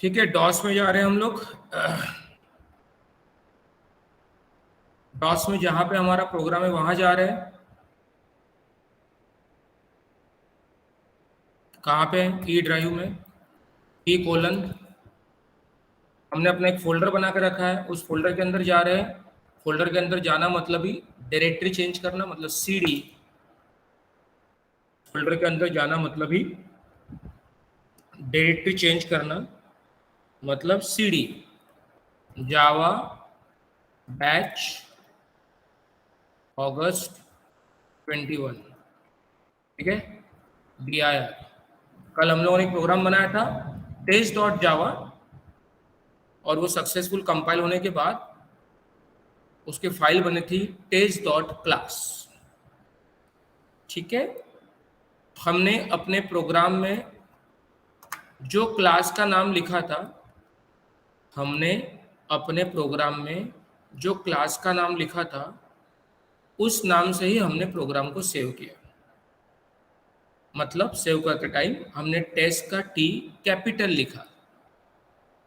ठीक है, डॉस में जा रहे हैं हम लोग। डॉस में जहां पे हमारा प्रोग्राम है वहां जा रहे हैं। कहाँ पे? ई ड्राइव में ई कोलन हमने अपना एक फोल्डर बना के रखा है, उस फोल्डर के अंदर जा रहे हैं। फोल्डर के अंदर जाना मतलब ही डायरेक्टरी चेंज करना, मतलब सीडी। फोल्डर के अंदर जाना मतलब ही डायरेक्टरी चेंज करना, मतलब सीडी। जावा बैच अगस्त 21, ठीक है, dir। कल हम लोगों ने एक प्रोग्राम बनाया था test.java, और वो सक्सेसफुल कंपाइल होने के बाद उसकी फाइल बनी थी test.class। ठीक है, हमने अपने प्रोग्राम में जो क्लास का नाम लिखा था, हमने अपने प्रोग्राम में जो क्लास का नाम लिखा था उस नाम से ही हमने प्रोग्राम को सेव किया। मतलब सेव करते टाइम हमने टेस्ट का टी कैपिटल लिखा,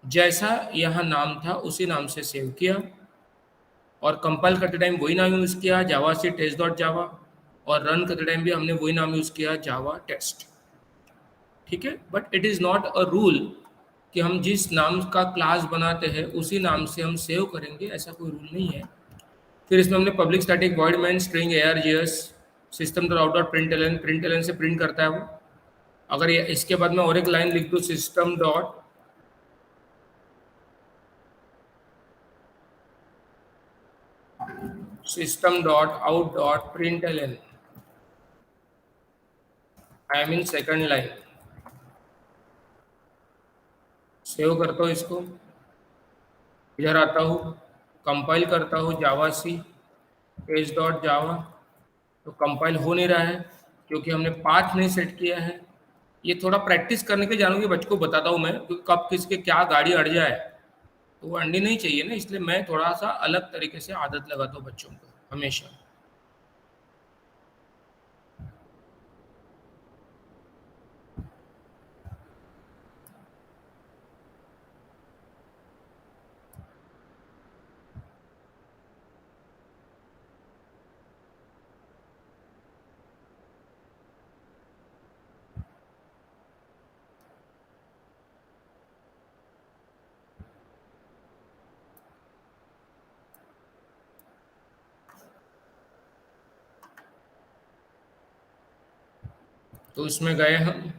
जैसा यहाँ नाम था उसी नाम से सेव किया, और कंपाइल करते टाइम वही नाम यूज़ किया जावा से test.java, और रन करते टाइम भी हमने वही नाम यूज़ किया जावा टेस्ट। ठीक है, but it is not a rule कि हम जिस नाम का क्लास बनाते हैं उसी नाम से हम सेव करेंगे, ऐसा कोई रूल नहीं है। फिर इसमें हमने public static void main string args system dot out dot print से प्रिंट करता है वो। अगर ये इसके बाद में और एक लाइन लिख दूँ system dot out dot println, आई मीन सेकंड लाइन। सेव करता हूँ इसको, इधर आता हूँ, कंपाइल करता हूँ जावा सी test.java, तो कंपाइल हो नहीं रहा है क्योंकि हमने पाथ नहीं सेट किया है। ये थोड़ा प्रैक्टिस करने के जानूंगी, बच्चों को बताता हूँ मैं, क्योंकि कब किसके क्या गाड़ी अड़ जाए तो वो अंडी नहीं चाहिए ना, इसलिए मैं थोड़ा सा अलग तरीके से आदत लगाता हूँ बच्चों को हमेशा। तो इसमें गए हम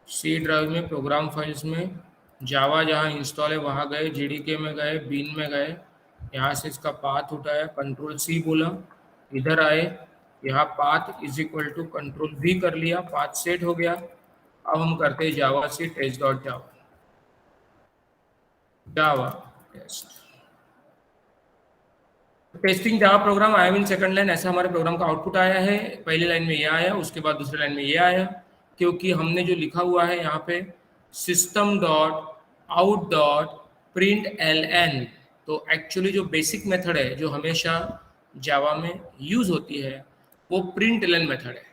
सी ड्राइव में, प्रोग्राम फाइल्स में, जावा जहाँ इंस्टॉल है वहाँ गए, जेडीके में गए, बीन में गए, यहाँ से इसका पाथ उठाया, कंट्रोल सी बोला, इधर आए, यहाँ path is equal to control V कर लिया, पाथ सेट हो गया। अब हम करते हैं जावा से test.java, Java test testing Java program I mean second line, ऐसा हमारे प्रोग्राम का आउटपुट आया है। पहली लाइन में ये आया, उसके बाद दूसरी लाइन में ये आया, क्योंकि हमने जो लिखा हुआ है यहाँ पे system dot out dot print L N, तो एक्चुअली जो बेसिक मेथड है जो हमेशा जावा में यूज होती है वो प्रिंट एल एन मेथड है।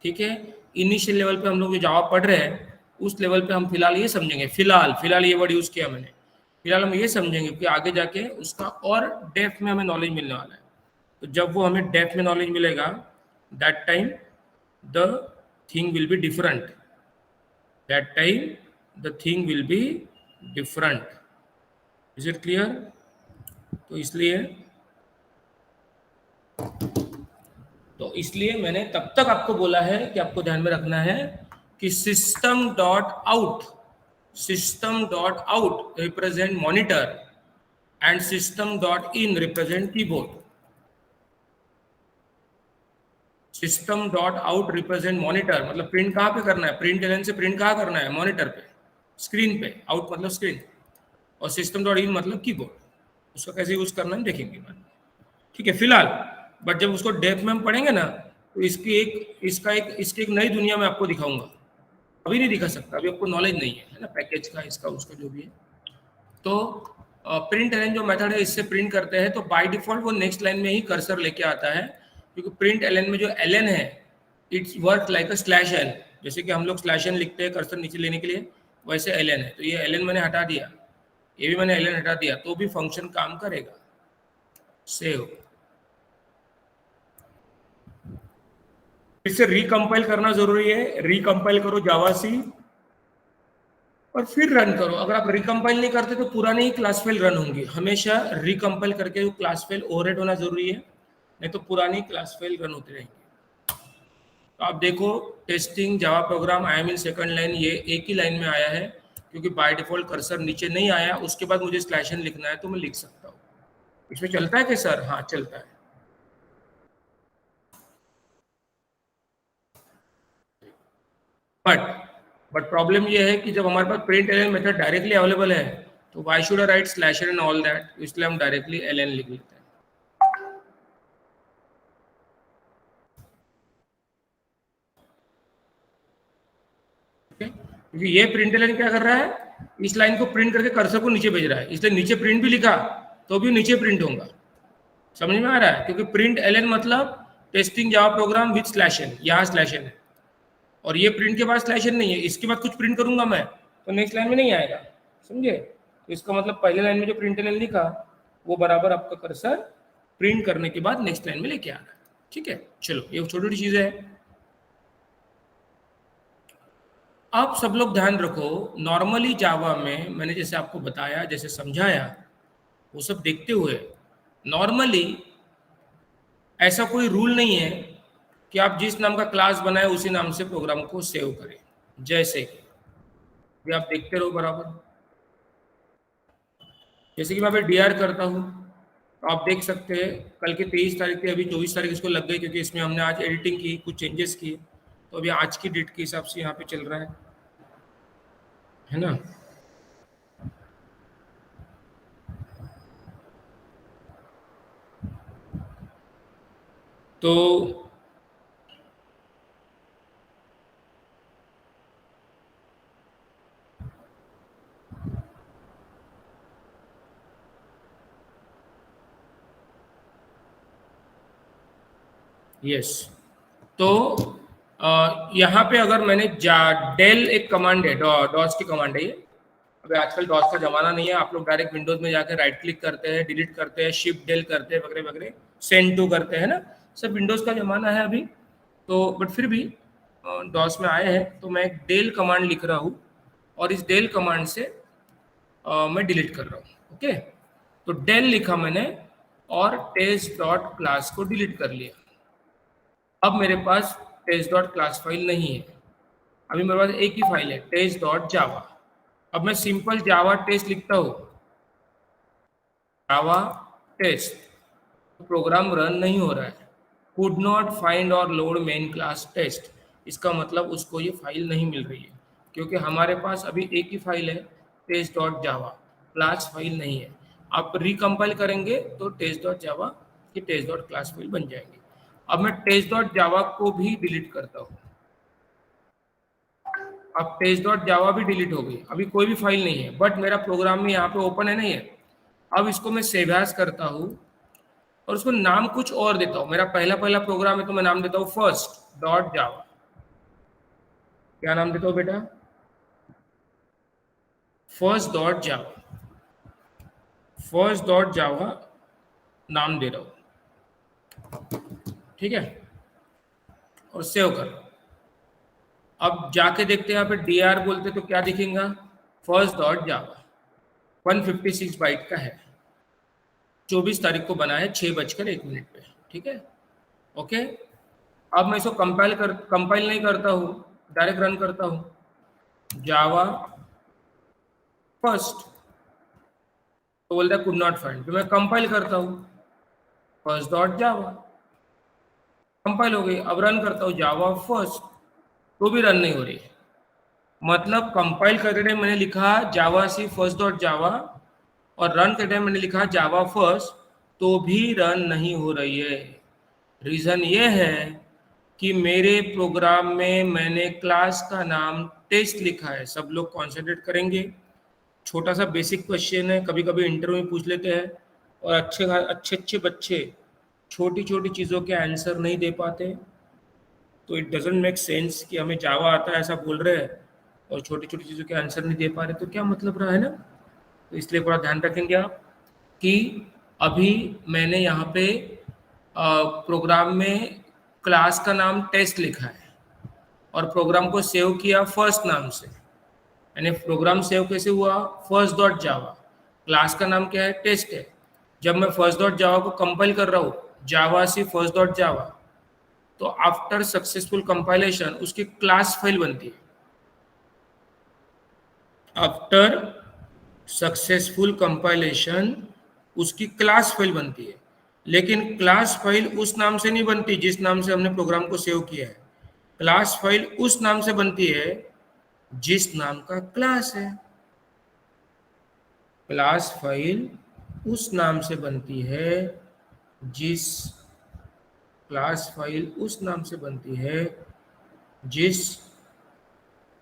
ठीक है, इनिशियल लेवल पे हम लोग जो जावा पढ़ रहे हैं उस लेवल पे हम फिलहाल ये समझेंगे, फिलहाल ये वर्ड यूज किया मैंने, फिलहाल हम ये समझेंगे कि आगे जाके उसका और डेप्थ में हमें नॉलेज मिलने वाला है। तो जब वो हमें डेप्थ में नॉलेज मिलेगा, that time the thing will be different, that time the thing will be different. Is it clear? तो इसलिए मैंने तब तक आपको बोला है कि आपको ध्यान में रखना है कि system dot out represent monitor and system dot in represent keyboard. System dot out represent monitor, मतलब प्रिंट कहाँ पे करना है, प्रिंट एलन से प्रिंट कहाँ करना है, मॉनिटर पे, स्क्रीन पे, आउट मतलब स्क्रीन, और सिस्टम डॉट इन मतलब कीबोर्ड। उसका कैसे यूज करना है देखेंगे, ठीक है फिलहाल। बट जब उसको डेप्थ में हम पढ़ेंगे ना, तो इसकी एक नई दुनिया में आपको दिखाऊंगा, अभी नहीं दिखा सकता, अभी आपको नॉलेज नहीं है ना पैकेज का, इसका उसका जो भी है। तो प्रिंट एलन जो मेथड है इससे प्रिंट करते हैं, तो बाय डिफॉल्ट वो नेक्स्ट लाइन में ही कर्सर लेके आता है, क्योंकि प्रिंट एलन में जो एल एन है it's work like a slash N, जैसे कि हम लोग स्लैश एन लिखते हैं कर्सर नीचे लेने के लिए, वैसे एल है, तो ये एल मैंने हटा दिया, ये भी मैंने एल हटा दिया, तो भी फंक्शन काम करेगा। सेव, फिर से रिकम्पाइल करना जरूरी है, रिकम्पाइल करो जावा सी और फिर रन करो। अगर आप रिकम्पाइल नहीं करते तो पुरानी ही क्लास फाइल रन होंगी। हमेशा रिकम्पाइल करके वो क्लास फाइल ओवरराइट होना जरूरी है, नहीं तो पुरानी क्लास फाइल रन होती रहेंगी। तो आप देखो testing Java program I am in second line, ये एक ही लाइन में आया है क्योंकि बाय डिफॉल्ट कर्सर नीचे नहीं आया, उसके बाद मुझे स्लैश एन लिखना है तो मैं लिख सकता हूँ। इसमें चलता है कि सर? हाँ चलता है। बट बट प्रॉब्लम ये है कि जब हमारे पास println method directly available है तो why should I write slash n all that, इसलिए हम डायरेक्टली एल एन लिख लेते हैं। क्योंकि ये प्रिंट लाइन क्या कर रहा है, इस लाइन को प्रिंट करके कर्सर को नीचे भेज रहा है, इसलिए नीचे प्रिंट भी लिखा तो भी नीचे प्रिंट होगा। समझ में आ रहा है? क्योंकि प्रिंट एल मतलब testing Java program with slash N, यहाँ स्लैश एन है और ये प्रिंट के बाद स्लैश एन नहीं है। इसके बाद कुछ प्रिंट करूंगा मैं तो नेक्स्ट लाइन में नहीं आएगा, समझे? तो इसका मतलब पहले लाइन में जो प्रिंट एल लिखा वो बराबर आपका कर्सर प्रिंट करने के बाद नेक्स्ट लाइन में लेके आना है। ठीक है, चलो ये छोटी छोटी चीजें है। आप सब लोग ध्यान रखो, नॉर्मली जावा में मैंने जैसे आपको बताया, जैसे समझाया, वो सब देखते हुए नॉर्मली ऐसा कोई रूल नहीं है कि आप जिस नाम का क्लास बनाए उसी नाम से प्रोग्राम को सेव करें। जैसे कि ये आप देखते रहो बराबर, जैसे कि मैं अभी डी करता हूँ तो आप देख सकते हैं कल की 23 तारीख थी, अभी 24 तारीख इसको लग गई क्योंकि इसमें हमने आज एडिटिंग की, कुछ चेंजेस किए, तो अभी आज की डेट के हिसाब से यहाँ पे चल रहा है ना? तो यस, तो यहाँ पे अगर मैंने डेल एक कमांड है, डॉस की कमांड है ये। अभी आजकल डॉस का जमाना नहीं है, आप लोग डायरेक्ट विंडोज में जाकर राइट क्लिक करते हैं, डिलीट करते हैं, शिफ्ट डेल करते हैं, वगैरह वगैरह, सेंड टू करते हैं ना, सब विंडोज का जमाना है अभी। तो बट फिर भी डॉस में आए हैं तो मैं एक डेल कमांड लिख रहा हूँ और इस डेल कमांड से मैं डिलीट कर रहा हूँ। ओके, तो डेल लिखा मैंने और टेस्ट डॉट क्लास को डिलीट कर लिया। अब मेरे पास टेस्ट डॉट क्लास फाइल नहीं है, अभी मेरे पास एक ही फाइल है टेस्ट डॉट जावा। अब मैं सिंपल जावा टेस्ट लिखता हूँ, जावा टेस्ट, प्रोग्राम रन नहीं हो रहा है। कुड नॉट फाइंड और लोड मेन क्लास टेस्ट, इसका मतलब उसको ये फाइल नहीं मिल रही है क्योंकि हमारे पास अभी एक ही फाइल है test dot Java, class file नहीं है। आप रिकम्पाइल करेंगे तो टेस्ट डॉट जावा की टेस्ट डॉट क्लास फाइल बन जाएंगे। अब मैं टेस्ट डॉट जावा को भी डिलीट करता हूँ, अब टेस्ट डॉट जावा भी डिलीट हो गई, अभी कोई भी फाइल नहीं है, बट मेरा प्रोग्राम में यहाँ पे ओपन है नहीं है। अब इसको मैं सेव एज करता हूँ और उसको नाम कुछ और देता हूँ। मेरा पहला पहला प्रोग्राम है तो मैं नाम देता हूँ फर्स्ट डॉट जावा। क्या नाम देता हूँ बेटा? फर्स्ट डॉट जावा, फर्स्ट डॉट जावा नाम दे रहा हूँ, ठीक है, और सेव कर। अब जाके देखते हैं यहाँ पे dr बोलते तो क्या दिखेगा? फर्स्ट डॉट जावा 156 बाइट का है, 24 तारीख को बना है 6:01 पे, ठीक है, ओके। अब मैं इसको कंपाइल नहीं करता हूँ, डायरेक्ट रन करता हूँ जावा फर्स्ट, तो बोलता है कुड नॉट फाइंड, तो मैं कंपाइल करता हूँ फर्स्ट डॉट जावा, कंपाइल हो गई। अब रन करता हूँ जावा फर्स्ट, तो भी रन नहीं हो रही है। मतलब कंपाइल करते टाइम मैंने लिखा जावा सी फर्स्ट डॉट जावा और रन करते टाइम मैंने लिखा जावा फर्स्ट, तो भी रन नहीं हो रही है। रीज़न ये है कि मेरे प्रोग्राम में मैंने क्लास का नाम टेस्ट लिखा है। सब लोग कॉन्सेंट्रेट करेंगे, छोटा सा बेसिक क्वेश्चन है, कभी कभी इंटरव्यू में पूछ लेते हैं और अच्छे अच्छे अच्छे बच्चे छोटी छोटी चीज़ों के आंसर नहीं दे पाते, तो इट डजेंट मेक सेंस कि हमें जावा आता है ऐसा बोल रहे हैं और छोटी छोटी चीज़ों के आंसर नहीं दे पा रहे तो क्या मतलब रहा, है ना। तो इसलिए थोड़ा ध्यान रखेंगे आप कि अभी मैंने यहाँ पे प्रोग्राम में क्लास का नाम टेस्ट लिखा है और प्रोग्राम को सेव किया फर्स्ट नाम से, यानी प्रोग्राम सेव कैसे हुआ, फर्स्ट डॉट जावा। क्लास का नाम क्या है, टेस्ट है। जब मैं फर्स्ट डॉट जावा को कंपाइल कर रहा हूँ, जावा सी फर्स्ट डॉट जावा, तो आफ्टर सक्सेसफुल कंपाइलेशन उसकी क्लास फाइल बनती है। आफ्टर सक्सेसफुल कंपाइलेशन उसकी क्लास फाइल बनती है, लेकिन क्लास फाइल उस नाम से नहीं बनती जिस नाम से हमने प्रोग्राम को सेव किया है। क्लास फाइल उस नाम से बनती है जिस नाम का क्लास है। क्लास फाइल उस नाम से बनती है जिस क्लास फाइल उस नाम से बनती है जिस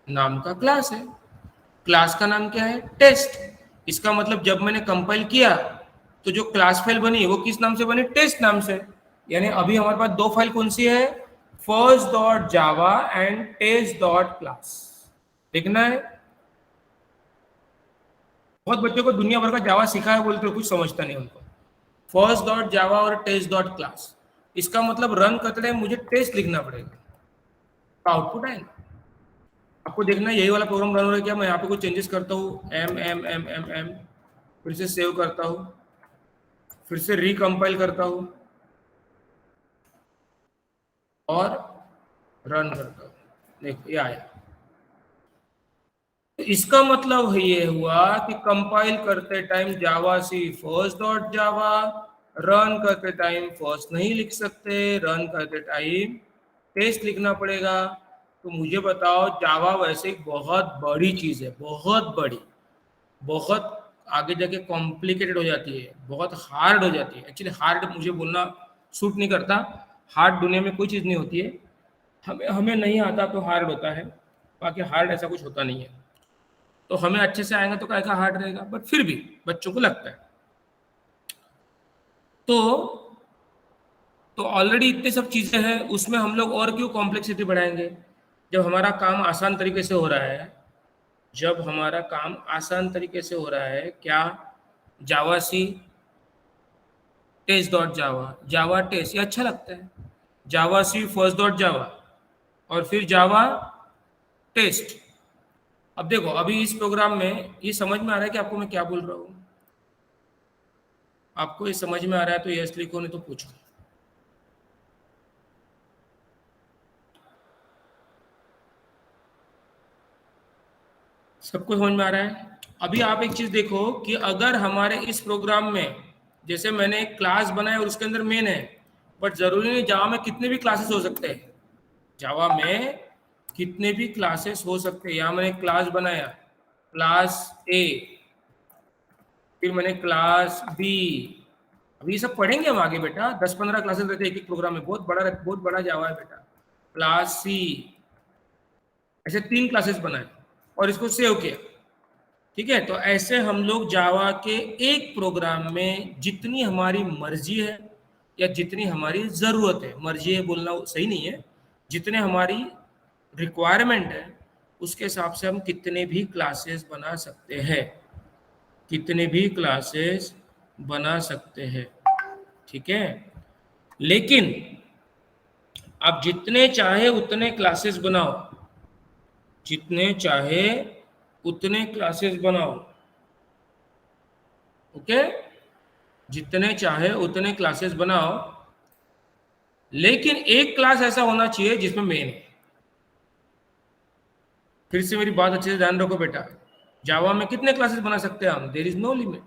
नाम का क्लास है। क्लास का नाम क्या है, टेस्ट। इसका मतलब जब मैंने कंपाइल किया तो जो क्लास फाइल बनी वो किस नाम से बनी, टेस्ट नाम से। यानी अभी हमारे पास दो फाइल कौन सी है, first dot Java and test dot class. देखना है, बहुत बच्चों को दुनिया भर का जावा सिखा है बोलते कुछ समझता नहीं उनको। फर्स्ट डॉट जावा और टेस्ट डॉट क्लास, इसका मतलब रन करते टाइम मुझे टेस्ट लिखना पड़ेगा, आउटपुट आएगा। आपको देखना है यही वाला प्रोग्राम रन हो रहा है क्या। मैं यहाँ पे कुछ चेंजेस करता हूँ, एम एम एम एम एम, फिर से सेव करता हूँ, फिर से रिकम्पाइल करता हूँ और रन करता हूँ। देखो ये आया। इसका मतलब ये हुआ कि कंपाइल करते टाइम जावा सी फर्स्ट डॉट जावा, रन करते टाइम फर्स्ट नहीं लिख सकते, रन करते टाइम टेस्ट लिखना पड़ेगा। तो मुझे बताओ, जावा वैसे एक बहुत बड़ी चीज है, बहुत बड़ी, बहुत आगे जाके कॉम्प्लिकेटेड हो जाती है, बहुत हार्ड हो जाती है। एक्चुअली हार्ड मुझे बोलना सूट नहीं करता, हार्ड दुनिया में कोई चीज़ नहीं होती है। हमें हमें नहीं आता तो हार्ड होता है, बाकी हार्ड ऐसा कुछ होता नहीं है। तो हमें अच्छे से आएगा तो काय का हार्ड रहेगा, बट फिर भी बच्चों को लगता है। तो ऑलरेडी इतने सब चीज़ें हैं, उसमें हम लोग और क्यों कॉम्प्लेक्सिटी बढ़ाएंगे। जब हमारा काम आसान तरीके से हो रहा है, जब हमारा काम आसान तरीके से हो रहा है, क्या javac test dot java, java test, ये अच्छा लगता है। जावा सी फर्स्ट डॉट जावा और फिर जावा टेस्ट। अब देखो, अभी इस प्रोग्राम में ये समझ में आ रहा है कि आपको मैं क्या बोल रहा हूँ। आपको ये समझ में आ रहा है तो यस लिखो, नहीं तो पूछो। सबको समझ में आ रहा है। अभी आप एक चीज देखो कि अगर हमारे इस प्रोग्राम में, जैसे मैंने एक क्लास बनाया और उसके अंदर मेन है, बट जरूरी नहीं जावा में कितने भी क्लासेस हो सकते हैं। जावा में कितने भी क्लासेस हो सकते हैं। यहाँ मैंने क्लास बनाया, क्लास ए, फिर मैंने क्लास बी। अभी सब पढ़ेंगे हम आगे बेटा, 10-15 क्लासेस रहते हैं एक एक प्रोग्राम में, बहुत बड़ा जावा है बेटा। क्लास सी, ऐसे 3 क्लासेस बनाए और इसको सेव किया। ठीक है, तो ऐसे हम लोग जावा के एक प्रोग्राम में जितनी हमारी मर्जी है या जितनी हमारी ज़रूरत है, मर्जी है बोलना सही नहीं है, जितने हमारी रिक्वायरमेंट है उसके हिसाब से हम कितने भी क्लासेस बना सकते हैं, कितने भी क्लासेस बना सकते हैं। ठीक है, लेकिन आप जितने चाहे उतने क्लासेस बनाओ, जितने चाहे उतने क्लासेस बनाओ। ओके, जितने चाहे उतने क्लासेस बनाओ, लेकिन एक क्लास ऐसा होना चाहिए जिसमें मेन है। फिर से मेरी बात अच्छे से ध्यान रखो बेटा, जावा में कितने क्लासेस बना सकते हैं हम, there is no limit.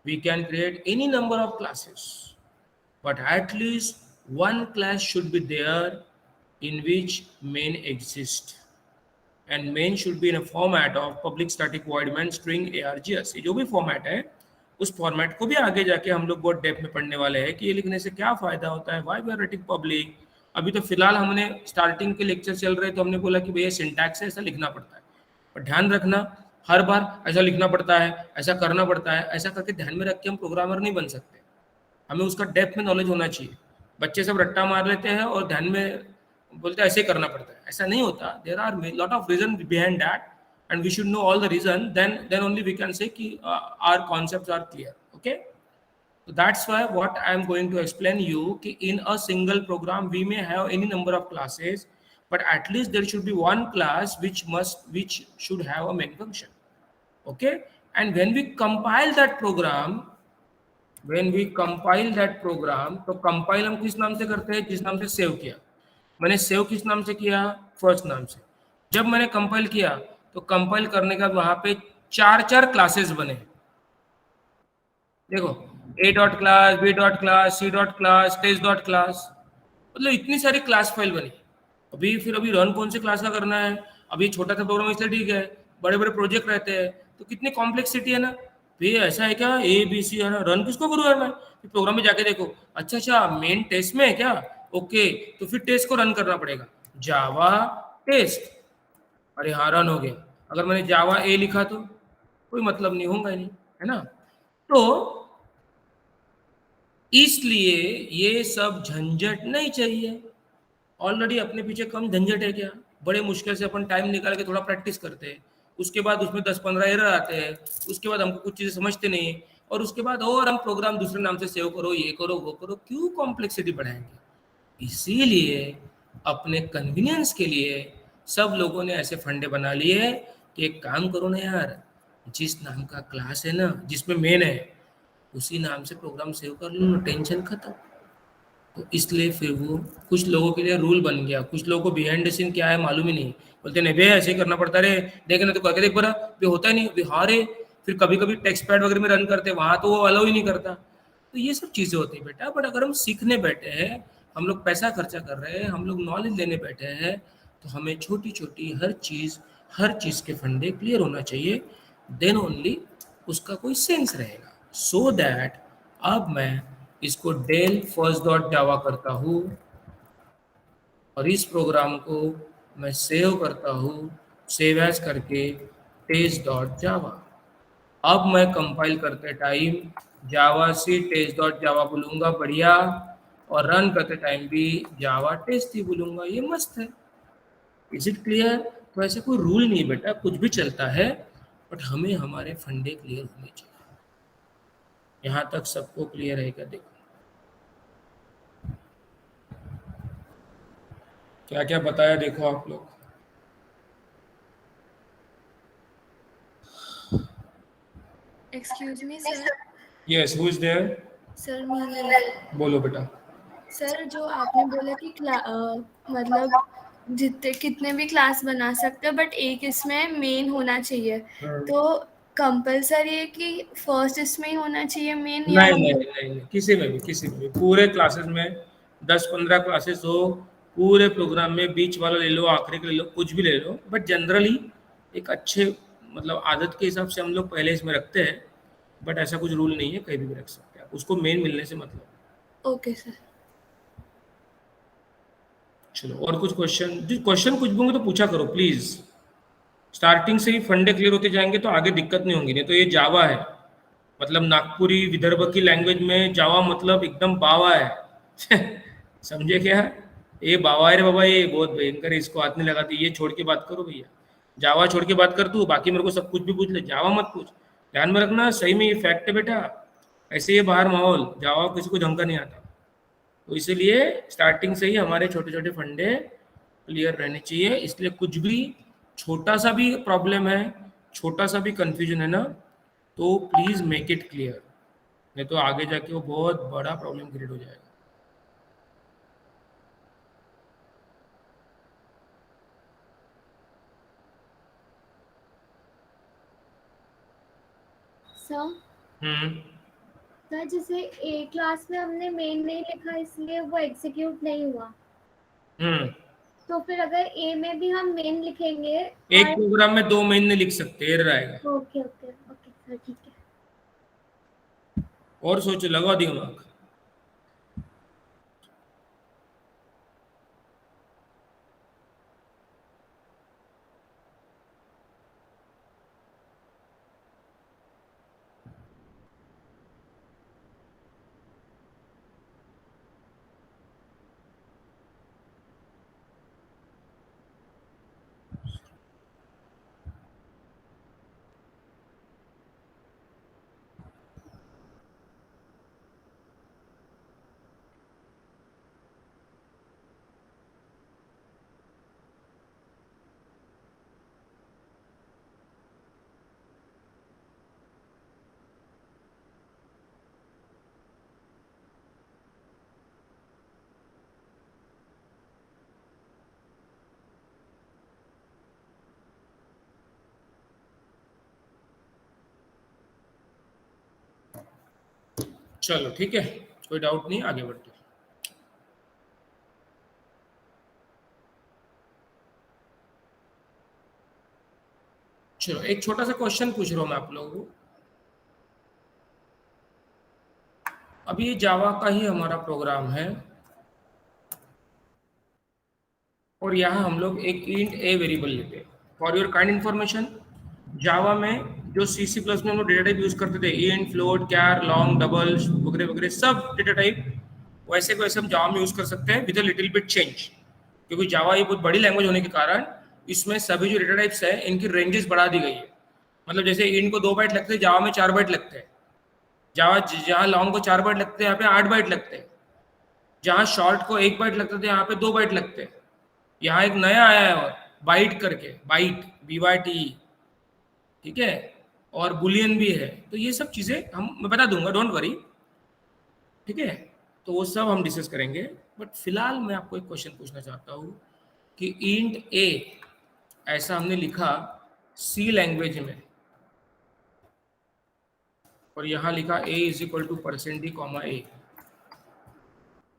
We can create any number of classes, but at least one class should be there in which main exists, and main should be in a format of public static void main string args। ये जो भी format है, उस format को भी आगे जाके हम लोग बहुत डेप्थ में पढ़ने वाले हैं कि ये लिखने से क्या फायदा होता है, why we are writing public. अभी तो फिलहाल हमने स्टार्टिंग के लेक्चर चल रहे तो हमने बोला कि भैया सिंटैक्स है, ऐसा लिखना पड़ता है। पर ध्यान रखना, हर बार ऐसा लिखना पड़ता है, ऐसा करना पड़ता है, ऐसा करके ध्यान में रख के हम प्रोग्रामर नहीं बन सकते। हमें उसका डेप्थ में नॉलेज होना चाहिए। बच्चे सब रट्टा मार लेते हैं और ध्यान में बोलते ऐसे करना पड़ता है, ऐसा नहीं होता. There are lot of reason behind that and we should know all the reason, then only we can say ki our concepts are clear. Okay, so that's why what I am going to explain you ki in a single program we may have any number of classes, but at least there should be one class which should have a main function. Okay, and when we compile that program, तो compile हम किस नाम से करते हैं? जिस नाम से सेव किया. मैंने सेव किस नाम से किया? फर्स्ट नाम से. जब मैंने कंपाइल किया तो कंपाइल करने का वहां पे चार चार क्लासेस बने. देखो, A dot class, B dot class, C dot class, test dot class, मतलब इतनी सारी क्लास फाइल बनी. अभी रन कौन से क्लास का करना है? अभी छोटा सा प्रोग्राम इसलिए ठीक है, बड़े बड़े प्रोजेक्ट रहते हैं तो कितनी कॉम्प्लेक्सिटी है ना. भाई ऐसा है क्या? ए बी सी है ना, रन किसको करूँ यार मैं? प्रोग्राम में जाके देखो, अच्छा मेन टेस्ट में है क्या? ओके, तो फिर टेस्ट को रन करना पड़ेगा. जावा टेस्ट, अरे हाँ रन हो गया. अगर मैंने जावा ए लिखा तो कोई मतलब नहीं, होगा ही नहीं, है ना. तो इसलिए ये सब झंझट नहीं चाहिए. ऑलरेडी अपने पीछे कम झंझट है क्या? बड़े मुश्किल से अपन टाइम निकाल के थोड़ा प्रैक्टिस करते हैं, उसके बाद उसमें 10-15 एरर आते हैं, उसके बाद हमको कुछ चीज़ें समझते नहीं, और उसके बाद और हम प्रोग्राम दूसरे नाम से सेव करो, ये करो वो करो, क्यों कॉम्प्लेक्सिटी बढ़ाएंगे? इसीलिए अपने कन्वीनियंस के लिए सब लोगों ने ऐसे फंडे बना लिए हैं कि एक काम करो ना यार, जिस नाम का क्लास है ना, जिसमें मेन है, उसी नाम से प्रोग्राम सेव कर लो ना, टेंशन खत्म. तो इसलिए फिर वो कुछ लोगों के लिए रूल बन गया. कुछ लोगों को बिहाइंड द सीन क्या है मालूम ही नहीं. बोलते नहीं भैया ऐसे ही करना पड़ता रे, देखना तो करके देख बरा, भी होता ही नहीं, भी हाँ रे. फिर कभी कभी टेक्स्ट पैड वगैरह में रन करते हैं, वहाँ तो वो अलाउ ही नहीं करता. तो ये सब चीज़ें होती है बेटा. बट अगर हम सीखने बैठे हैं, हम लोग पैसा खर्चा कर रहे हैं, हम लोग नॉलेज लेने बैठे हैं, तो हमें छोटी छोटी हर चीज़ के फंडे क्लियर होना चाहिए. देन ओनली उसका कोई सेंस रहेगा. सो दैट अब मैं इसको डेल फर्स्ट डॉट जावा करता हूँ और इस प्रोग्राम को मैं सेव करता हूँ, सेव एज करके टेस्ट डॉट जावा. अब मैं कंपाइल करते टाइम जावा सी टेस्ट डॉट जावा बोलूँगा, बढ़िया, और रन करते टाइम भी जावा टेस्ट ही बोलूँगा. ये मस्त है. Is it clear? तो ऐसे कोई रूल नहीं बेटा, कुछ भी चलता है, बट हमें हमारे फंडे क्लियर होने चाहिए. यहाँ तक सबको क्लियर है क्या? देखो क्या क्या बताया, देखो आप लोग. Excuse me sir. Yes, who is there? Sir me. बोलो बेटा. सर जो आपने बोला कि मतलब जितने कितने भी क्लास बना सकते हो, बट एक इसमें मेन होना चाहिए. तो कंपलसरी है कि फर्स्ट इसमें ही होना चाहिए मेन, या नहीं हम नहीं नहीं नहीं, किसी में भी पूरे क्लासेस में 10-15 क्लासेस हो, पूरे प्रोग्राम में बीच वाला ले लो, आखिरी का ले लो, कुछ भी ले लो, बट जनरली एक अच्छे मतलब आदत के हिसाब से हम लोग पहले इसमें रखते हैं. बट ऐसा कुछ रूल नहीं है, कहीं भी रख सकते हैं आप, उसको मेन मिलने से मतलब. Okay sir. चलो, और कुछ क्वेश्चन? क्वेश्चन कुछ भी होंगे तो पूछा करो प्लीज. स्टार्टिंग से ही फंडे क्लियर होते जाएंगे तो आगे दिक्कत नहीं होंगी. नहीं तो ये जावा है, मतलब नागपुरी विदर्भ की लैंग्वेज में जावा मतलब एकदम बावा है. समझे क्या? ये बावा है रे बाबा, ये बहुत भयंकर है, इसको हाथ नहीं लगाती. ये छोड़ के बात करो भैया, जावा छोड़ के बात कर तू, बाकी मेरे को सब कुछ भी पूछ ले, जावा मत पूछ. ध्यान में रखना, सही में ये फैक्ट है बेटा. ऐसे ही बाहर माहौल, जावा किसी को ढंग का नहीं आता. तो इसीलिए स्टार्टिंग से ही हमारे छोटे छोटे फंडे क्लियर रहने चाहिए. इसलिए कुछ भी छोटा सा भी प्रॉब्लम है, छोटा सा भी कंफ्यूजन है ना, तो प्लीज मेक इट क्लियर, नहीं तो आगे जाके वो बहुत बड़ा प्रॉब्लम क्रिएट हो जाएगा. सर. हम्म. सर जैसे ए क्लास में हमने मेन नहीं लिखा इसलिए वो एग्जीक्यूट नहीं हुआ, हम्म. तो फिर अगर ए में भी हम मेन लिखेंगे एक और. प्रोग्राम में 2 महीने लिख सकते हैं, रहेगा. ओके ओके ओके सर, ठीक है. और सोचो, लगा दिमाग. चलो ठीक है, कोई डाउट नहीं, आगे बढ़ते हैं। चलो एक छोटा सा क्वेश्चन पूछ रहा हूँ मैं आप लोगों को। अभी ये जावा का ही हमारा प्रोग्राम है और यहाँ हम लोग एक इंट ए वेरिएबल लेते हैं। फॉर योर काइंड इन्फॉर्मेशन, जावा में जो सी सी प्लस में हम लोग डेटा टाइप यूज करते थे, इंट, फ्लोट, कैर, लॉन्ग, डबल वगैरह वगैरह, सब डेटा टाइप वैसे को वैसे हम जावा में यूज कर सकते हैं with a little bit change, क्योंकि जावा ये बहुत बड़ी लैंग्वेज होने के कारण इसमें सभी जो डेटा टाइप्स है इनकी रेंजेस बढ़ा दी गई है। मतलब जैसे इंट को 2 बाइट लगते हैं, जावा में 4 बाइट लगते हैं। जावा जहाँ लॉन्ग को 4 बाइट लगते हैं, यहाँ पे 8 बाइट लगते हैं। जहाँ शॉर्ट को 1 बाइट लगते थे, यहाँ पे 2 बाइट लगते हैं। यहाँ एक नया आया है और बाइट करके, बाइट BYT, ठीक है, और बुलियन भी है। तो ये सब चीजें मैं बता दूंगा, डोंट वरी, ठीक है। तो वो सब हम डिस्कस करेंगे, बट फिलहाल मैं आपको एक क्वेश्चन पूछना चाहता हूँ कि इंट ए ऐसा हमने लिखा सी लैंग्वेज में, और यहाँ लिखा a is equal to %d comma a,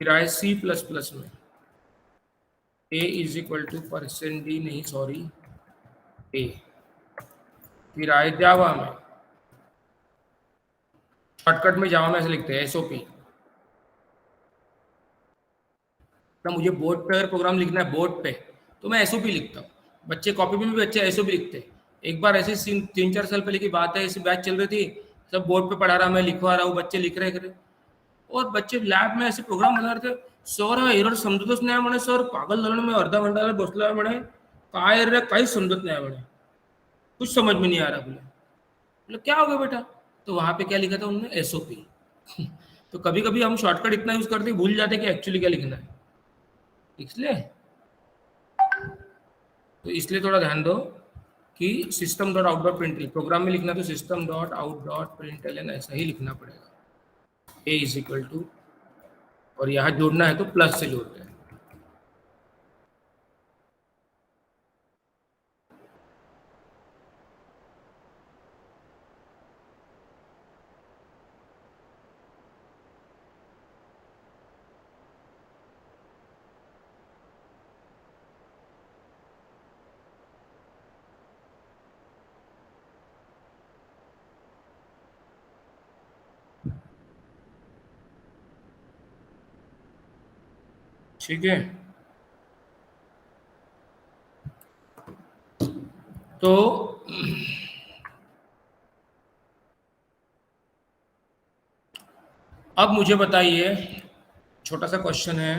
फिर आए सी प्लस प्लस में a is equal to %d, नहीं सॉरी a, फिर आए जावा में, शॉर्टकट में जावा में ऐसे लिखते हैं SOP। तो मुझे बोर्ड पे अगर प्रोग्राम लिखना है बोर्ड पे तो मैं SOP लिखता हूँ। बच्चे कॉपी में भी अच्छे SOP लिखते हैं। एक बार ऐसे 3-4 साल पहले की बात है, ऐसी बैच चल रही थी, सब बोर्ड पे पढ़ा रहा, मैं लिखवा रहा हूँ, बच्चे लिख रहे, और बच्चे लॅब में ऐसे प्रोग्राम बना रहे थे। सर हा एरर समजतच नाही म्हणे, सर पागल झालो ना मैं, अर्धा घंटा बसलो म्हणे, काय रे काहीच समजत नाही म्हणे, कुछ समझ में नहीं आ रहा। बोले क्या हो गया बेटा? तो वहां पे क्या लिखा था उन्होंने? SOP। तो कभी कभी हम शॉर्टकट इतना यूज करते भूल जाते कि एक्चुअली क्या लिखना है, इसलिए थोड़ा ध्यान दो कि system dot out dot print, program में लिखना तो system dot out dot print ऐसा ही लिखना पड़ेगा, a इज इक्वल टू, और यहाँ जोड़ना है तो प्लस से जोड़ते हैं। ठीक है, तो अब मुझे बताइए, छोटा सा क्वेश्चन है,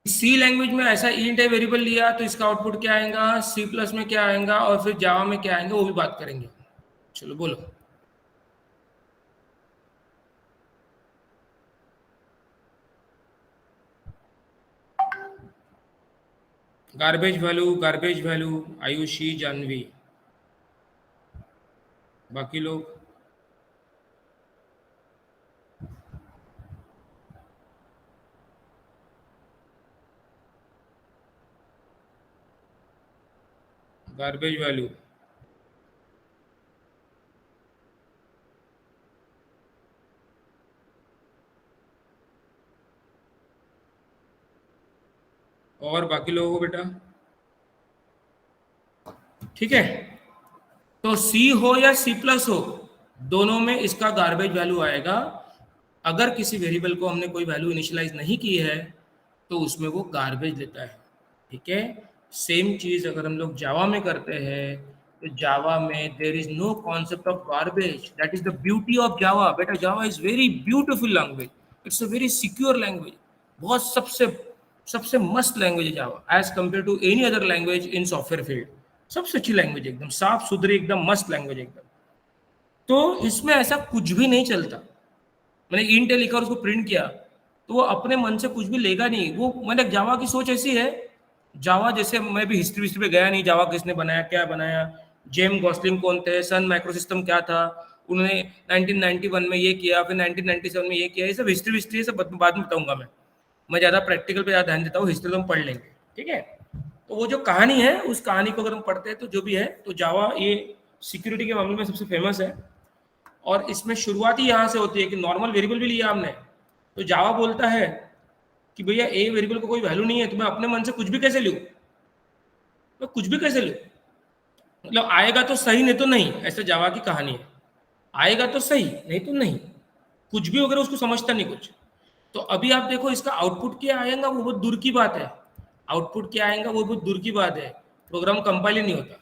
सी लैंग्वेज में ऐसा इंट है वेरिएबल लिया तो इसका आउटपुट क्या आएगा, सी प्लस में क्या आएगा, और फिर जावा में क्या आएंगे वो भी बात करेंगे। चलो बोलो। गार्बेज वैल्यू आयुषी, जानवी, बाकी लोग गार्बेज वैल्यू, और बाकी लोगों को बेटा, ठीक है। तो सी हो या सी प्लस हो, दोनों में इसका गार्बेज वैल्यू आएगा। अगर किसी वेरिएबल को हमने कोई वैल्यू इनिशियलाइज नहीं की है तो उसमें वो गार्बेज लेता है, ठीक है। सेम चीज अगर हम लोग जावा में करते हैं तो जावा में there is no concept of garbage, that is the beauty of Java बेटा। Java is very beautiful language, it's a very secure language, बहुत सबसे सबसे मस्त लैंग्वेज है Java as compare to any other language in software field. सबसे अच्छी language, एकदम साफ सुथरी, एकदम मस्त लैंग्वेज एकदम। तो इसमें ऐसा कुछ भी नहीं चलता। मैंने इंट लिखा और उसको प्रिंट किया तो वो अपने मन से कुछ भी लेगा नहीं। वो मैंने जावा की सोच ऐसी है, जावा जैसे मैं भी हिस्ट्री पे गया नहीं, जावा किसने बनाया, क्या बनाया, जेम गॉसलिंग कौन थे, सन माइक्रोसिस्टम क्या था, उन्होंने 1991 में ये किया, फिर 1997 में ये किया, ये सब हिस्ट्री सब बाद में बताऊंगा मैं ज़्यादा प्रैक्टिकल पे ज़्यादा ध्यान देता हूँ, हिस्ट्री तो हम पढ़ लेंगे, ठीक है। तो वो जो कहानी है उस कहानी को अगर हम पढ़ते हैं तो जो भी है, तो जावा ये सिक्योरिटी के मामले में सबसे फेमस है। और इसमें शुरुआत ही यहाँ से होती है कि नॉर्मल वेरिएबल भी लिया हमने, तो जावा बोलता है कि भैया ए वेरिएबल को कोई वैल्यू नहीं है, तो मैं अपने मन से कुछ भी कैसे लूँ, मैं कुछ भी कैसे लूँ, मतलब आएगा तो सही नहीं तो नहीं, ऐसे जावा की कहानी है। आएगा तो सही नहीं तो नहीं, कुछ भी वगैरह उसको समझता नहीं कुछ। तो अभी आप देखो इसका आउटपुट क्या आएगा वो बहुत दूर की बात है, आउटपुट क्या आएगा वो बहुत दूर की बात है, प्रोग्राम कंपाइल ही नहीं होता।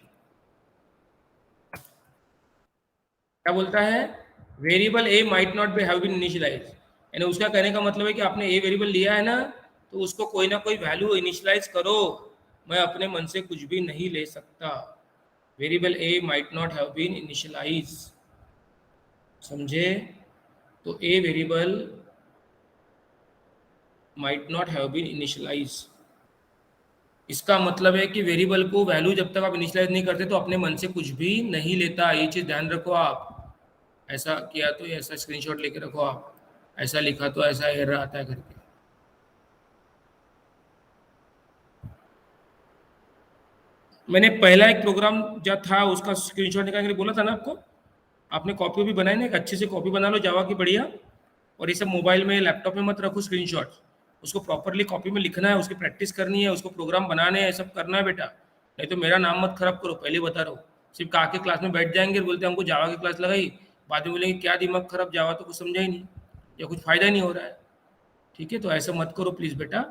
क्या बोलता है, variable A might not be have been initialise, यानी उसका कहने का मतलब है कि आपने ए वेरिएबल लिया है ना, तो उसको कोई ना कोई वैल्यू इनिशियलाइज करो, मैं अपने मन से कुछ भी नहीं ले सकता। Variable A might not have been initialise, समझे? तो A variable might not have been initialise, इसका मतलब है कि वेरिएबल को वैल्यू जब तक आप इनिशियलाइज नहीं करते तो अपने मन से कुछ भी नहीं लेता, ये चीज ध्यान रखो आप। ऐसा किया तो ऐसा स्क्रीनशॉट लेके रखो आप, ऐसा लिखा तो ऐसा एरर आता है करके। मैंने पहला एक प्रोग्राम जो था उसका स्क्रीनशॉट निकाल के बोला था ना आपको, आपने कॉपी भी बनाई ना, एक अच्छे से कॉपी बना लो जावा की बढ़िया, और ये सब मोबाइल में लैपटॉप में मत रखो स्क्रीनशॉट, उसको प्रॉपरली कॉपी में लिखना है, उसकी प्रैक्टिस करनी है, उसको प्रोग्राम बनाने हैं, सब करना है बेटा, नहीं तो मेरा नाम मत खराब करो, पहले बता रहा हूँ। सिर्फ का के क्लास में बैठ जाएंगे और बोलते हैं हमको जावा की क्लास लगाई, बाद में बोलेंगे क्या दिमाग खराब, जावा तो कुछ समझा ही नहीं या कुछ फायदा ही नहीं हो रहा है। ठीक है, तो ऐसा मत करो प्लीज़ बेटा,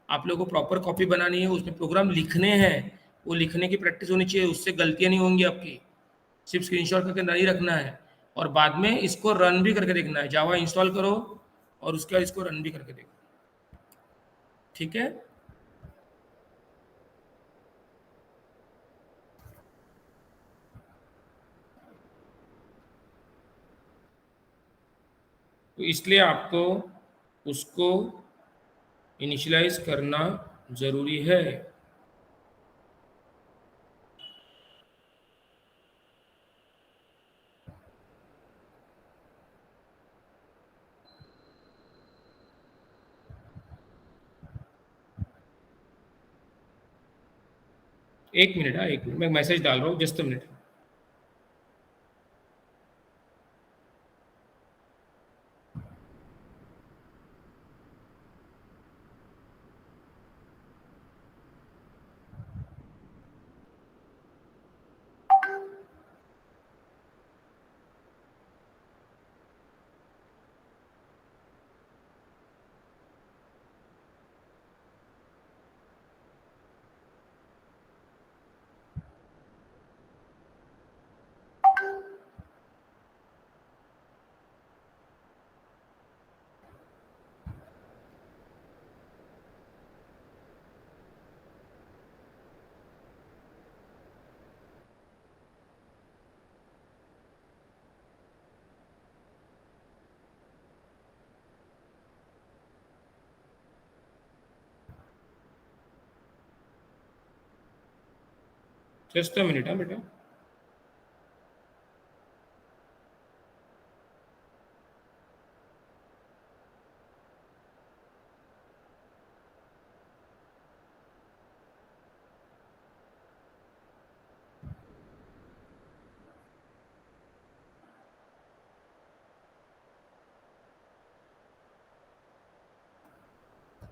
आप लोगों को प्रॉपर कॉपी बनानी है, उसमें प्रोग्राम लिखने हैं, वो लिखने की प्रैक्टिस होनी चाहिए, उससे गलतियां नहीं होंगी आपकी, सिर्फ स्क्रीनशॉट करके नहीं रखना है, और बाद में इसको रन भी करके देखना है, जावा इंस्टॉल करो और उसके बाद इसको रन भी करके देखो। ठीक है, तो इसलिए आपको उसको इनिशियलाइज करना जरूरी है। एक मिनट, हाँ एक मिनट, मैं मैसेज डाल रहा हूँ, just a minute. Just a minute, हाँ बेटा।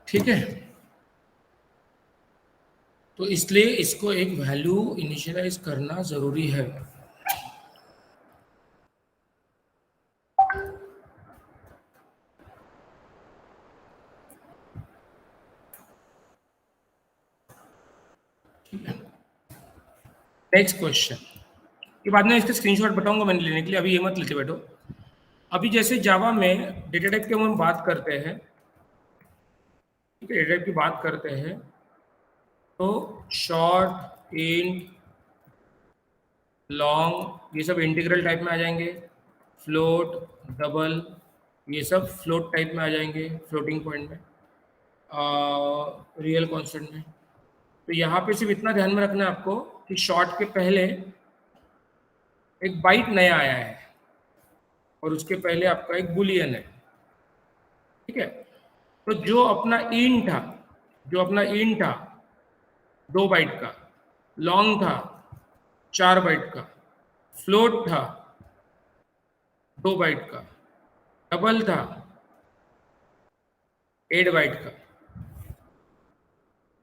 ठीक है, तो इसलिए इसको एक वैल्यू इनिशियलाइज करना जरूरी है। नेक्स्ट क्वेश्चन के बाद में इसका स्क्रीनशॉट बताऊंगा मैंने लेने के लिए, अभी ये मत लेते बैठो। अभी जैसे जावा में डेटा टाइप की हम बात करते हैं, ठीक है, डेटा टाइप की बात करते हैं, तो शॉर्ट, इंट, लॉन्ग, ये सब इंटीग्रल टाइप में आ जाएंगे, फ्लोट, डबल, ये सब फ्लोट टाइप में आ जाएंगे, फ्लोटिंग पॉइंट में, रियल कांस्टेंट में। तो यहाँ पे सिर्फ इतना ध्यान में रखना है आपको कि शॉर्ट के पहले एक बाइट नया आया है और उसके पहले आपका एक बुलियन है। ठीक है, तो जो अपना इन था 2 बाइट का, लॉन्ग था 4 बाइट का, फ्लोट था 2 बाइट का, डबल था 8 बाइट का,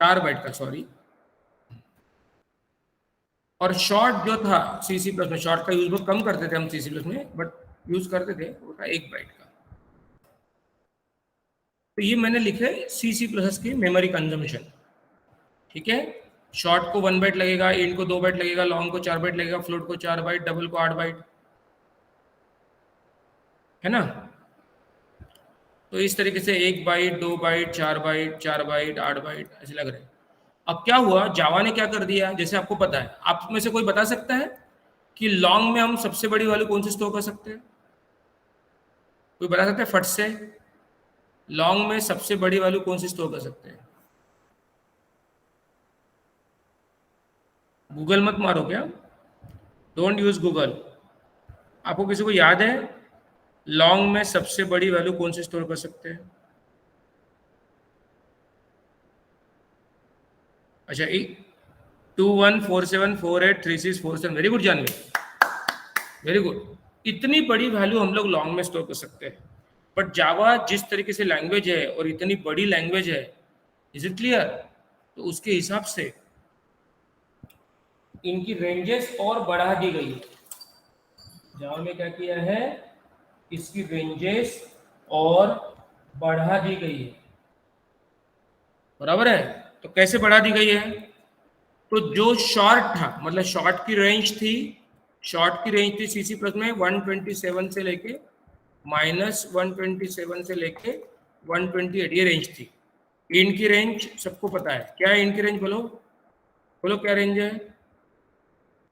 4 बाइट का सॉरी, और शॉर्ट जो था सी सी प्लस में, शॉर्ट का यूज बहुत कम करते थे हम सी सी प्लस में, बट यूज करते थे, वो था 1 बाइट का। तो ये मैंने लिखे सी सी प्लस की मेमोरी कंजम्पशन, ठीक है। शॉर्ट को 1 बाइट लगेगा, इंट को 2 बाइट लगेगा, लॉन्ग को 4 बाइट लगेगा, फ्लोट को 4 बाइट, डबल को 8 बाइट, है ना। तो इस तरीके से 1 byte, 2 byte, 4 byte, 4 byte, 8 byte ऐसे लग रहे हैं। अब क्या हुआ, जावा ने क्या कर दिया, जैसे आपको पता है, आप में से कोई बता सकता है कि लॉन्ग में हम सबसे बड़ी वैल्यू कौन सी स्टोर कर सकते हैं? कोई बता सकता है फट से? लॉन्ग में सबसे बड़ी वैल्यू कौन सी स्टोर कर सकते हैं? गूगल मत मारो क्या, डोंट यूज गूगल। आपको किसी को याद है लॉन्ग में सबसे बड़ी वैल्यू कौन सी स्टोर कर सकते हैं? अच्छा, 2147483647, very good Janvi, very good. इतनी बड़ी वैल्यू हम लोग लॉन्ग में स्टोर कर सकते हैं, बट जावा जिस तरीके से लैंग्वेज है और इतनी बड़ी लैंग्वेज है, इज इट क्लियर, तो उसके हिसाब से इनकी रेंजेस और बढ़ा दी गई है। जावा में क्या किया है, इसकी रेंजेस और बढ़ा दी गई है, बराबर है। तो कैसे बढ़ा दी गई है, तो जो शॉर्ट था, मतलब शॉर्ट की रेंज थी, शॉर्ट की रेंज थी सीसी प्लस में 127 से लेके -127 से लेके 128, ये रेंज थी। इन की रेंज सबको पता है, क्या है इन की रेंज, बोलो बोलो क्या रेंज है,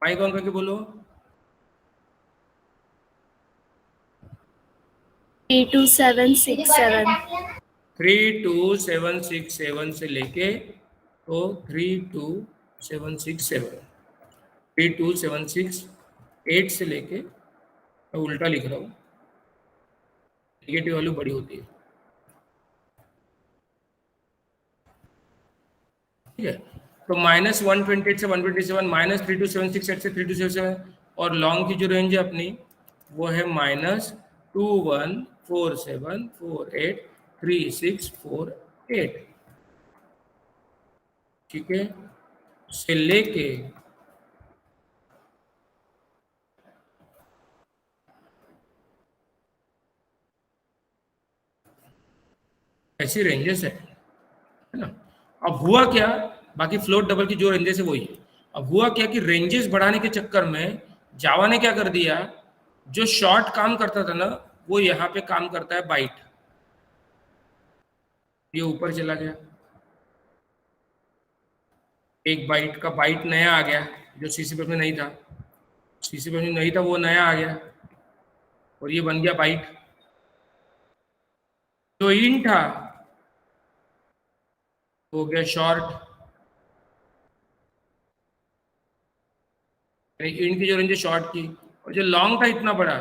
माइक ऑन करके बोलो। 32767। 32767 से लेके, तो 32767, 32768 से लेके, मैं उल्टा लिख रहा हूँ, नेगेटिव वैल्यू बड़ी होती है, ठीक है। तो -128 से 127, -32768 से 3277, और लॉन्ग की जो रेंज है अपनी वो है -2147483648, ठीक है, से लेके ऐसी रेंजेस है ना। अब हुआ क्या, बाकी फ्लोट डबल की जो रेंजेस है वही है। अब हुआ क्या कि रेंजेस बढ़ाने के चक्कर में जावा ने क्या कर दिया, जो शॉर्ट काम करता था ना, वो यहाँ पे काम करता है बाइट, ये ऊपर चला गया, 1 बाइट का बाइट नया आ गया, जो सीसी प्लस में नहीं था, सीसी प्लस में नहीं था वो नया आ गया, और ये बन गया बाइट। जो इन था हो गया शॉर्ट, इंट की जो रेंज है शॉर्ट की, और जो लॉन्ग था इतना बड़ा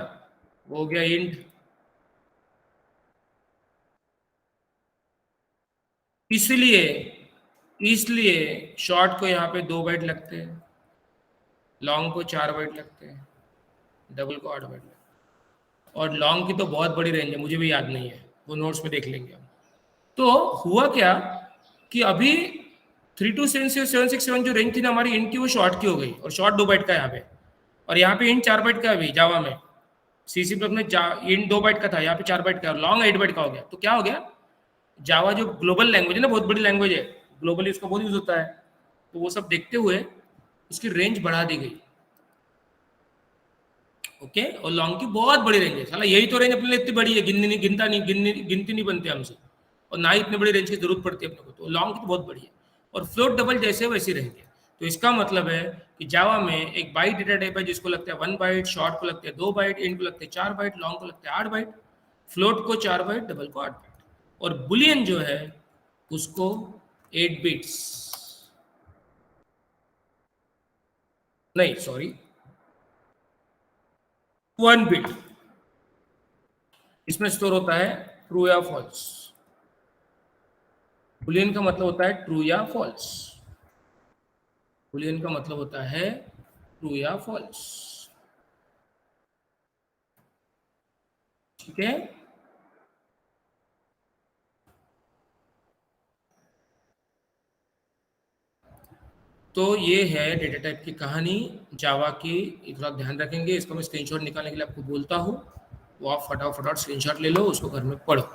वो हो गया इंट। इसलिए इसलिए शॉर्ट को यहाँ पे 2 बाइट लगते हैं, लॉन्ग को 4 बाइट लगते हैं, डबल को 8 बाइट लगते हैं। और लॉन्ग की तो बहुत बड़ी रेंज है, मुझे भी याद नहीं है, वो नोट्स में देख लेंगे हम। तो हुआ क्या कि अभी 32767 जो रेंज थी ना हमारी इंट की, वो शॉर्ट की हो गई, और शॉर्ट 2 बाइट का यहाँ पे, और यहाँ पे इंट 4 बाइट का अभी जावा में, सीसी प्लस में इंट 2 बाइट का था, यहाँ पे 4 बाइट का, लॉन्ग 8 बाइट का हो गया। तो क्या हो गया, जावा जो ग्लोबल लैंग्वेज है ना, बहुत बड़ी लैंग्वेज है, ग्लोबली उसका बहुत यूज होता है, तो वो सब देखते हुए उसकी रेंज बढ़ा दी गई, ओके। और लॉन्ग की बहुत बड़ी रेंज है, साला यही तो रेंज अपने लिए इतनी बड़ी है, गिनती नहीं बनते हमसे, और ना ही इतने बड़ी रेंज की जरूरत पड़ती है अपने को, तो लॉन्ग की तो बहुत बड़ी है, और फ्लोट डबल जैसे वैसे रहेंगे। तो इसका मतलब है कि जावा में एक बाइट डेटा टाइप है जिसको लगता है 1 बाइट, शॉर्ट को लगते हैं 2 बाइट, इंट को लगते हैं 4 बाइट, लॉन्ग को लगते हैं 8 बाइट, फ्लोट को 4 बाइट, डबल को 8 बाइट, और बुलियन जो है उसको 8 बिट्स, नहीं सॉरी 1 बिट, इसमें स्टोर होता है ट्रू या फॉल्स। बुलियन का मतलब होता है ट्रू या फॉल्स, बुलियन का मतलब होता है ट्रू या फॉल्स। ठीक है, तो ये है डेटा टाइप की कहानी जावा की। थोड़ा ध्यान रखेंगे, इसको मैं स्क्रीनशॉट निकालने के लिए आपको बोलता हूँ, वो आप फटाफट स्क्रीनशॉट ले लो, उसको घर में पढ़ो।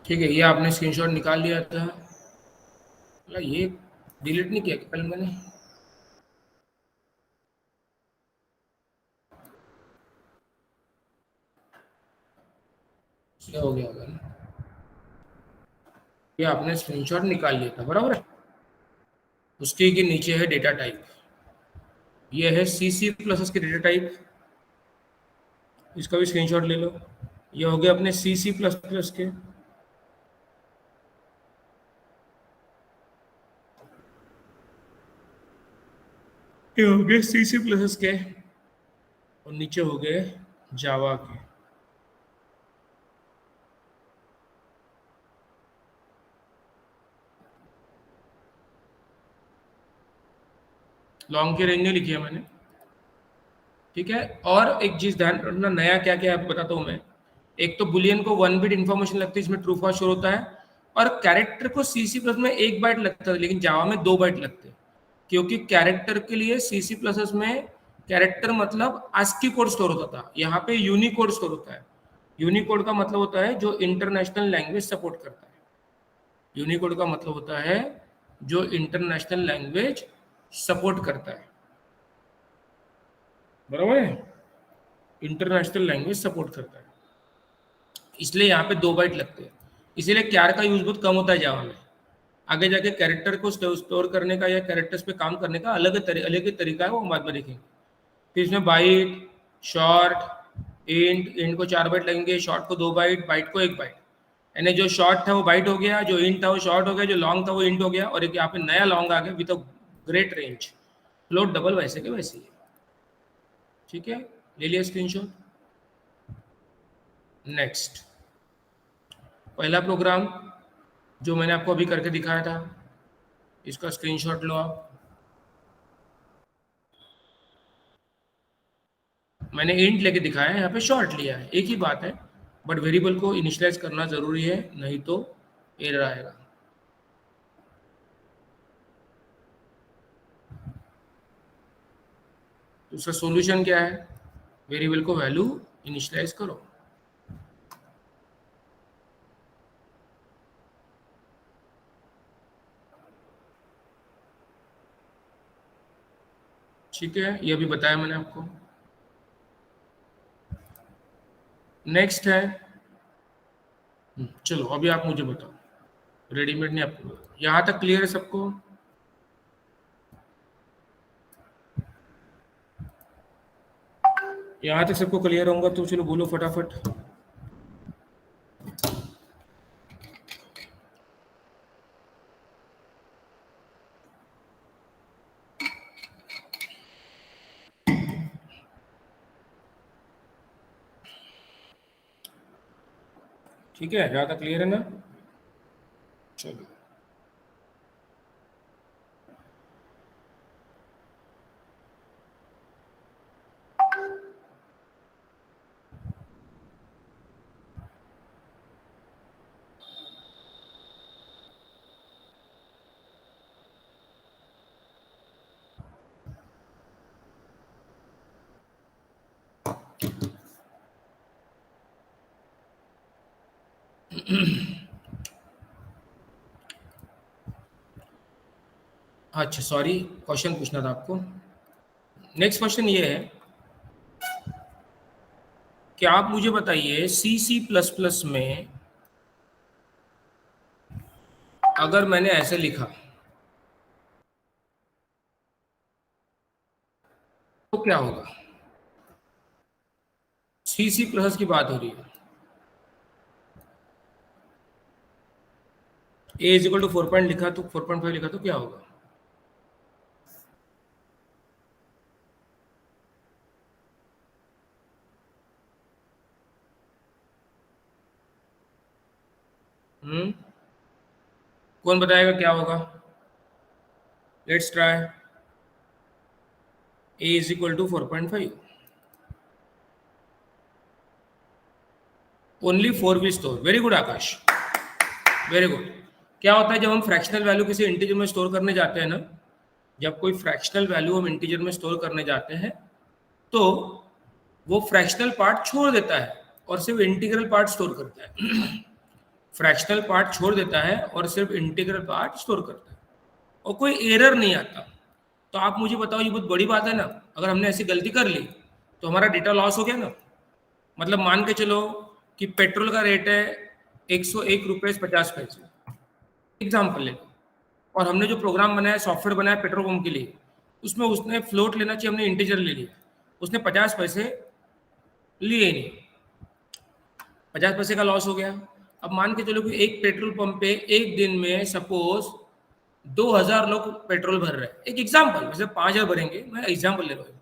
ठीक है, ये आपने स्क्रीनशॉट निकाल लिया था। ये डिलीट नहीं किया पहले मैंने? क्या हो गया होगा ना? ये आपने स्क्रीनशॉट निकाल लिया था, बराबर है। उसके के नीचे है डेटा टाइप, ये है सी सी प्लस के डेटा टाइप, इसका भी स्क्रीनशॉट ले लो। ये हो गया अपने सी सी प्लस प्लस के, ये हो गए सी सी प्लस के, और नीचे हो गए जावा के। लॉन्ग की रेंज नहीं लिखी है मैंने, ठीक है। और एक चीज ध्यान रखना, नया क्या क्या है बताता हूँ मैं। एक तो बुलियन को 1 बिट इंफॉर्मेशन लगती है, इसमें ट्रू फॉल्स शो होता है। और कैरेक्टर को सीसी प्लस में 1 बाइट लगता है, लेकिन जावा में 2 बाइट लगते हैं। क्योंकि कैरेक्टर के लिए सीसी प्लस में कैरेक्टर मतलब आस्की कोड स्टोर होता था, यहाँ पे यूनिकोड स्टोर होता है। यूनिकोड का मतलब होता है जो इंटरनेशनल लैंग्वेज सपोर्ट करता है। यूनिकोड का मतलब होता है जो इंटरनेशनल लैंग्वेज सपोर्ट करता है, बराबर है, इंटरनेशनल लैंग्वेज सपोर्ट करता है, इसलिए यहाँ पे 2 बाइट लगते हैं। इसीलिए क्यार का यूज बहुत कम होता है जावा में। आगे जाके कैरेक्टर को स्टोर करने का या कैरेक्टर्स पे काम करने का अलग तरीका है, वो हम बाद में देखेंगे। फिर इसमें बाइट, शॉर्ट, इंट को 4 बाइट लगेंगे, शॉर्ट को 2 बाइट, बाइट को 1 बाइट। यानी जो शॉर्ट था वो बाइट हो गया, जो इंट था वो शॉर्ट हो गया, जो लॉन्ग था वो इंट हो गया, और एक यहाँ पे नया लॉन्ग आ गया with a great range. Float double वैसे के वैसे ही है। ठीक है, ले लिया स्क्रीनशॉट। नेक्स्ट, पहला प्रोग्राम जो मैंने आपको अभी करके दिखाया था, इसका स्क्रीनशॉट लो आप। मैंने इंट लेके दिखाया है, यहाँ पे शॉर्ट लिया है, एक ही बात है। बट वेरिएबल को इनिशियलाइज करना जरूरी है, नहीं तो एरर आएगा। तो उसका सॉल्यूशन क्या है? वेरिएबल को वैल्यू इनिशियलाइज करो। ठीक है, ये अभी बताया मैंने आपको। नेक्स्ट है, चलो अभी आप मुझे बताओ, रेडीमेड नहीं आपको, यहाँ तक क्लियर है सबको? यहाँ तक सबको क्लियर होगा तो चलो बोलो फटाफट। ठीक है, यहाँ तक क्लियर है ना? चलो, अच्छा सॉरी, क्वेश्चन पूछना था आपको। नेक्स्ट क्वेश्चन ये है, क्या आप मुझे बताइए C++ में अगर मैंने ऐसे लिखा तो क्या होगा? C++ की बात हो रही है। A is equal to 4 point लिखा तो 4.5 लिखा तो क्या होगा? कौन बताएगा क्या होगा? Let's try. A is equal to 4.5। Only 4 we store. Very good Akash, very good. क्या होता है जब हम फ्रैक्शनल वैल्यू किसी इंटीजर में स्टोर करने जाते हैं ना, जब कोई फ्रैक्शनल वैल्यू हम इंटीजर में स्टोर करने जाते हैं तो वो फ्रैक्शनल पार्ट छोड़ देता है और सिर्फ इंटीग्रल पार्ट स्टोर करता है। फ्रैक्शनल पार्ट छोड़ देता है और सिर्फ इंटीग्रल पार्ट स्टोर करता है और कोई एरर नहीं आता। तो आप मुझे बताओ, ये बहुत बड़ी बात है ना? अगर हमने ऐसी गलती कर ली तो हमारा डेटा लॉस हो गया ना। मतलब मान के चलो कि पेट्रोल का रेट है 101 रुपये 50 पैसे, एग्जाम्पल ले लो, और हमने जो प्रोग्राम बनाया, सॉफ्टवेयर बनाया पेट्रोल पंप के लिए, उसमें उसने फ्लोट लेना चाहिए, हमने इंटीजर ले लिया, उसने 50 पैसे लिए नहीं, 50 पैसे का लॉस हो गया। अब मान के चलो कि एक पेट्रोल पंप पे एक दिन में सपोज 2000 लोग पेट्रोल भर रहे हैं, एक एग्जाम्पल, वैसे 5000 भरेंगे, मैं एग्जाम्पल ले रहा हूँ,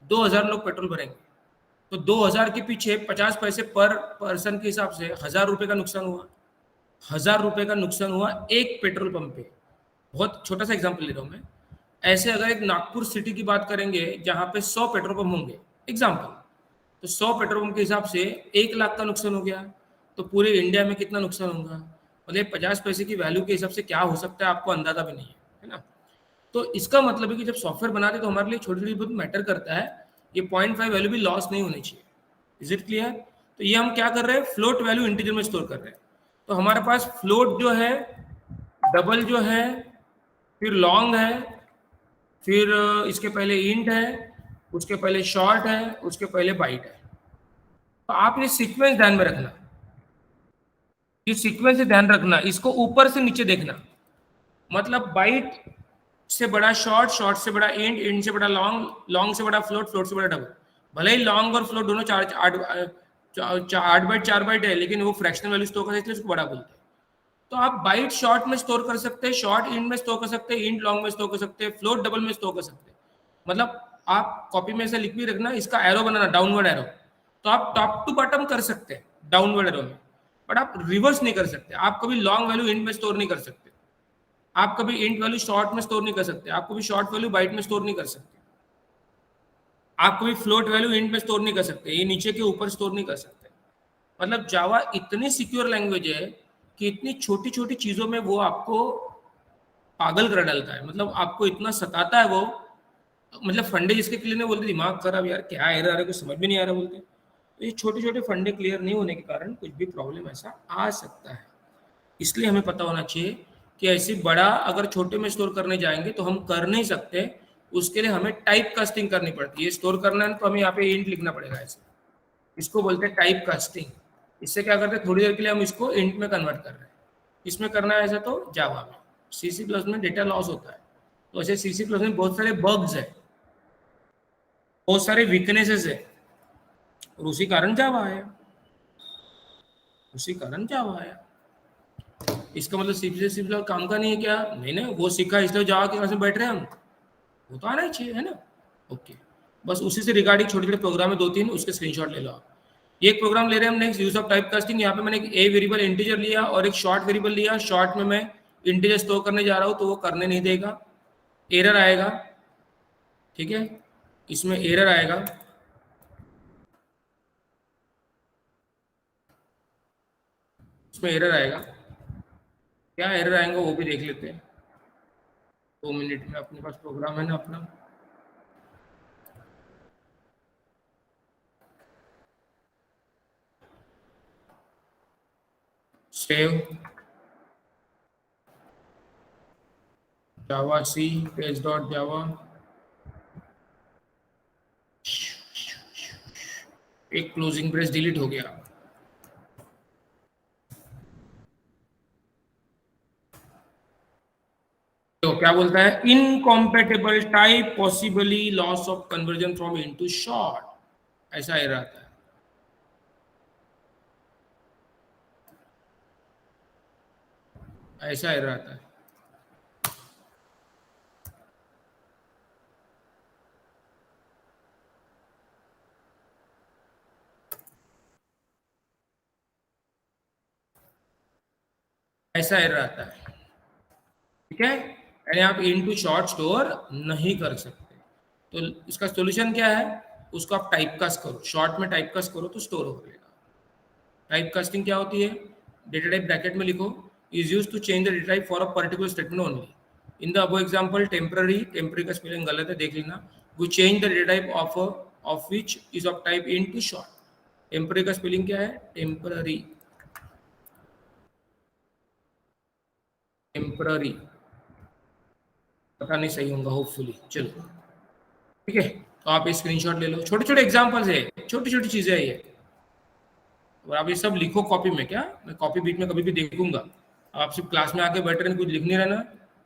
2000 लोग पेट्रोल भरेंगे तो 2000 के पीछे 50 पैसे पर पर्सन के हिसाब से 1000 रुपये का नुकसान हुआ। 1000 रुपये का नुकसान हुआ एक पेट्रोल पंप पे। बहुत छोटा सा एग्जाम्पल ले रहा हूँ मैं। ऐसे अगर एक नागपुर सिटी की बात करेंगे जहाँ पे 100 पेट्रोल पंप होंगे एग्जाम्पल, तो 100 पेट्रोल पंप के हिसाब से 1 लाख का नुकसान हो गया, तो पूरे इंडिया में कितना नुकसान होगा? मतलब 50 पैसे की वैल्यू के हिसाब से क्या हो सकता है आपको अंदाजा भी नहीं है ना? तो इसका मतलब है कि जब सॉफ्टवेयर बनाते तो हमारे लिए छोटी छोटी बहुत मैटर करता है। ये 0.5 वैल्यू भी लॉस नहीं होनी चाहिए। Is it clear? तो ये हम क्या कर रहे हैं, फ्लोट वैल्यू इंटीजर में स्टोर कर रहे हैं। तो हमारे पास फ्लोट जो है, डबल जो है, फिर लॉन्ग है, फिर इसके पहले इंट है, उसके पहले शॉर्ट है, उसके पहले बाइट है। तो आप ये सीक्वेंस ध्यान में रखना, ये सीक्वेंस से ध्यान रखना, इसको ऊपर से नीचे देखना। मतलब बाइट से बड़ा शॉर्ट, शॉर्ट से बड़ा इंट, इंट से बड़ा लॉन्ग, लॉन्ग से बड़ा फ्लोट, फ्लोट से बड़ा डबल। भले ही लॉन्ग और फ्लोट दोनों 8 बाइट 4 बाइट है, लेकिन वो फ्रैक्शनल वैल्यू स्टोर करते हैं इसलिए उसको बड़ा बोलते हैं। तो आप बाइट शॉर्ट में स्टोर कर सकते हैं, शॉर्ट इंट में स्टोर कर सकते हैं, इंट लॉन्ग में स्टोर कर सकते हैं, फ्लोट डबल में स्टोर कर सकते हैं। मतलब आप कॉपी में से लिख भी रखना, इसका एरो बनाना डाउनवर्ड एरो, तो आप टॉप टू बॉटम कर सकते हैं डाउनवर्ड एरो में, बट आप रिवर्स नहीं कर सकते। आप कभी लॉन्ग वैल्यू इंट में स्टोर नहीं कर सकते, आप कभी इंट वैल्यू शॉर्ट में स्टोर नहीं कर सकते, आप कभी शॉर्ट वैल्यू बाइट में स्टोर नहीं कर सकते, आप कभी फ्लोट वैल्यू इंट में स्टोर नहीं कर सकते, ये नीचे के ऊपर स्टोर नहीं कर सकते। मतलब जावा इतनी सिक्योर लैंग्वेज है कि इतनी छोटी छोटी चीजों में वो आपको पागल कर डालता है, मतलब आपको इतना सताता है वो। मतलब फंडे जिसके क्लियर नहीं बोलते दिमाग खराब यार, क्या एरर आ रहा है, कुछ समझ में नहीं आ रहा बोलते। तो ये छोटे छोटे फंडे क्लियर नहीं होने के कारण कुछ भी प्रॉब्लम ऐसा आ सकता है। इसलिए हमें पता होना चाहिए कि ऐसी बड़ा अगर छोटे में स्टोर करने जाएंगे तो हम कर नहीं सकते, उसके लिए हमें टाइप कास्टिंग करनी पड़ती है। स्टोर करना है तो हमें यहाँ पे इंट लिखना पड़ेगा ऐसे, इसको बोलते हैं टाइप कास्टिंग। इससे क्या करते हैं, थोड़ी देर के लिए हम इसको इंट में कन्वर्ट कर रहे हैं। इसमें करना है ऐसा तो जावा में। C++ में डेटा लॉस होता है, तो ऐसे C++ में बहुत सारे बग्स है, बहुत सारे वीकनेसेस है, और उसी कारण जावा आया, उसी कारण जावा आया। इसका मतलब C++ काम का नहीं है क्या? नहीं नहीं, वो सीखा इसलिए जावा के क्लास में बैठ रहे हैं हम, वो तो आना ही चाहिए, है ना? ओके, बस उसी से रिगार्डिंग छोटे छोटे प्रोग्राम है 2-3, उसके स्क्रीनशॉट ले लो आप। ये एक प्रोग्राम ले रहे हैं हम next, use of type casting. यहाँ पे मैंने एक ए वेरिएबल इंटीजर लिया और एक शॉर्ट वेरिएबल लिया। शॉर्ट में मैं इंटीजर स्टोर करने जा रहा हूँ तो वो करने नहीं देगा, एरर आएगा। ठीक है, इसमें एरर आएगा, इसमें एरर आएगा। क्या एरर आएगा वो भी देख लेते हैं 2 मिनट में। अपने पास प्रोग्राम है ना अपना, सेव जावा सी पेज डॉट जावा। एक क्लोजिंग ब्रेस डिलीट हो गया। तो क्या बोलता है, incompatible type possibly loss of conversion from into short, ऐसा एरर आता है। ऐसा एरर आता है। ऐसा एरर आता है, ठीक है। यानी आप इनटू शॉर्ट स्टोर नहीं कर सकते। तो इसका सॉल्यूशन क्या है, उसको आप टाइप कास्ट करो, शॉर्ट में टाइप कास्ट करो तो स्टोर हो जाएगा। टाइप कास्टिंग क्या होती है, डेटा टाइप ब्रैकेट में लिखो, is use to change the data type for a particular statement only. In the above example temporary, temporary का स्पेलिंग गलत है, देख लेना। We change the data type of which is of type into short. Temporary का spelling क्या है, temporary, temporary, पता नहीं सही होगा होपफुली, चलो ठीक है। तो आप स्क्रीनशॉट ले लो, छोटे छोटे एग्जांपल्स है, छोटी छोटी चीजें है ये। और आप ये सब लिखो कॉपी में, क्या मैं कॉपी बीच में कभी भी देखूंगा। आप सिर्फ क्लास में आके बैठ रहे कुछ लिख नहीं रहना,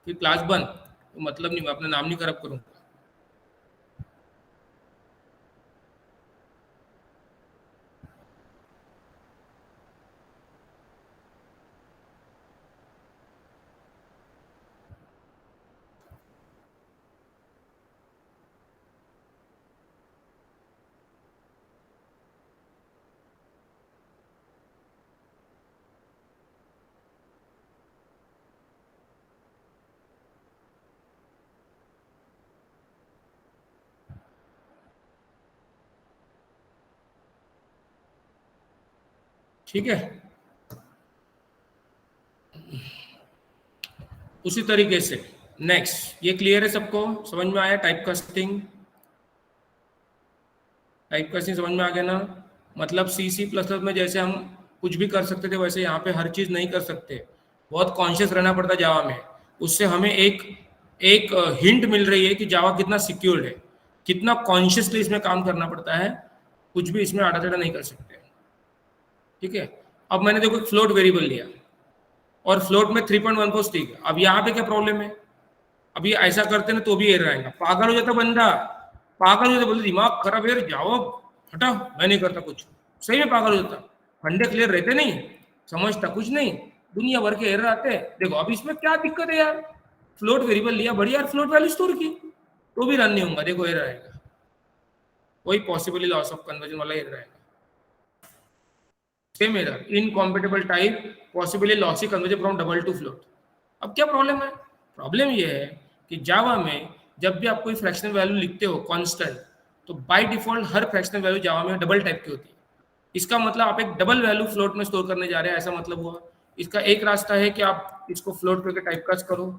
फिर क्लास बंद, तो मतलब नहीं, मैं अपना नाम नहीं खराब करूंगा। ठीक है, उसी तरीके से नेक्स्ट, ये क्लियर है सबको, समझ में आया टाइप कास्टिंग? टाइप कास्टिंग समझ में आ गया ना? मतलब C++ में जैसे हम कुछ भी कर सकते थे, वैसे यहाँ पे हर चीज नहीं कर सकते, बहुत कॉन्शियस रहना पड़ता जावा में। उससे हमें एक एक हिंट मिल रही है कि जावा कितना सिक्योर्ड है, कितना कॉन्शियसली इसमें काम करना पड़ता है, कुछ भी इसमें आड़ा टेढ़ा नहीं कर सकते, ठीक है। अब मैंने देखो फ्लोट वेरिएबल लिया और फ्लोट में 3.14 स्टिक है। अब यहाँ पे क्या प्रॉब्लम है, अभी ऐसा करते ना तो भी एरर आएगा, पागल हो जाता बंदा, पागल हो जाता, बोलते दिमाग खराब है, जाओ हटा, मैं नहीं करता कुछ, सही में पागल हो जाता, फंडे क्लियर रहते नहीं, समझता कुछ नहीं, दुनिया भर के एरर आते हैं। देखो अब इसमें क्या दिक्कत है यार, फ्लोट वेरिएबल लिया, बढ़िया यार, फ्लोट वैल्यू स्टोर की, तो भी रन नहीं होगा, देखो एरर आएगा, वही पॉसिबली लॉस ऑफ कन्वर्जन वाला एरर आएगा। Same error, incompatible type possibly lossy conversion from double to float. अब क्या प्रॉब्लम है, प्रॉब्लम ये है कि जावा में जब भी आप कोई फ्रैक्शनल वैल्यू लिखते हो कांस्टेंट, तो बाय डिफॉल्ट हर फ्रैक्शनल वैल्यू जावा में डबल टाइप की होती है। इसका मतलब आप एक डबल वैल्यू फ्लोट में स्टोर करने जा रहे हैं, ऐसा मतलब हुआ। इसका एक रास्ता है कि आप इसको फ्लोट करके टाइप कास्ट करो,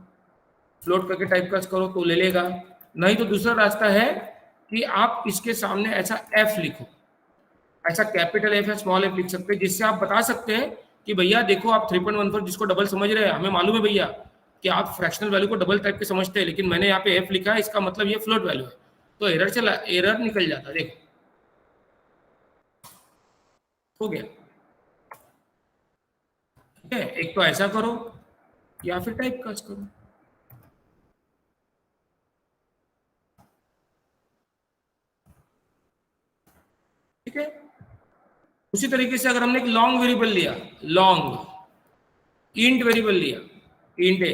फ्लोट करके टाइप कास्ट करो तो ले लेगा, नहीं तो दूसरा रास्ता है कि आप इसके सामने ऐसा एफ लिखो, ऐसा कैपिटल एफ या स्मॉल एफ लिख सकते हैं, जिससे आप बता सकते हैं कि भैया देखो आप 3.14 जिसको डबल समझ रहे हैं, हमें मालूम है भैया कि आप फ्रैक्शनल वैल्यू को डबल टाइप के समझते हैं, लेकिन मैंने यहाँ पे एफ लिखा है, इसका मतलब ये फ्लोट वैल्यू है, तो एरर चला, एरर निकल जाता, देखो हो गया, ठीक है। एक तो ऐसा करो या फिर टाइप कास्ट करो, ठीक है। उसी तरीके से अगर हमने एक लॉन्ग वेरिएबल लिया, लॉन्ग इंट वेरिएबल लिया, इंट है,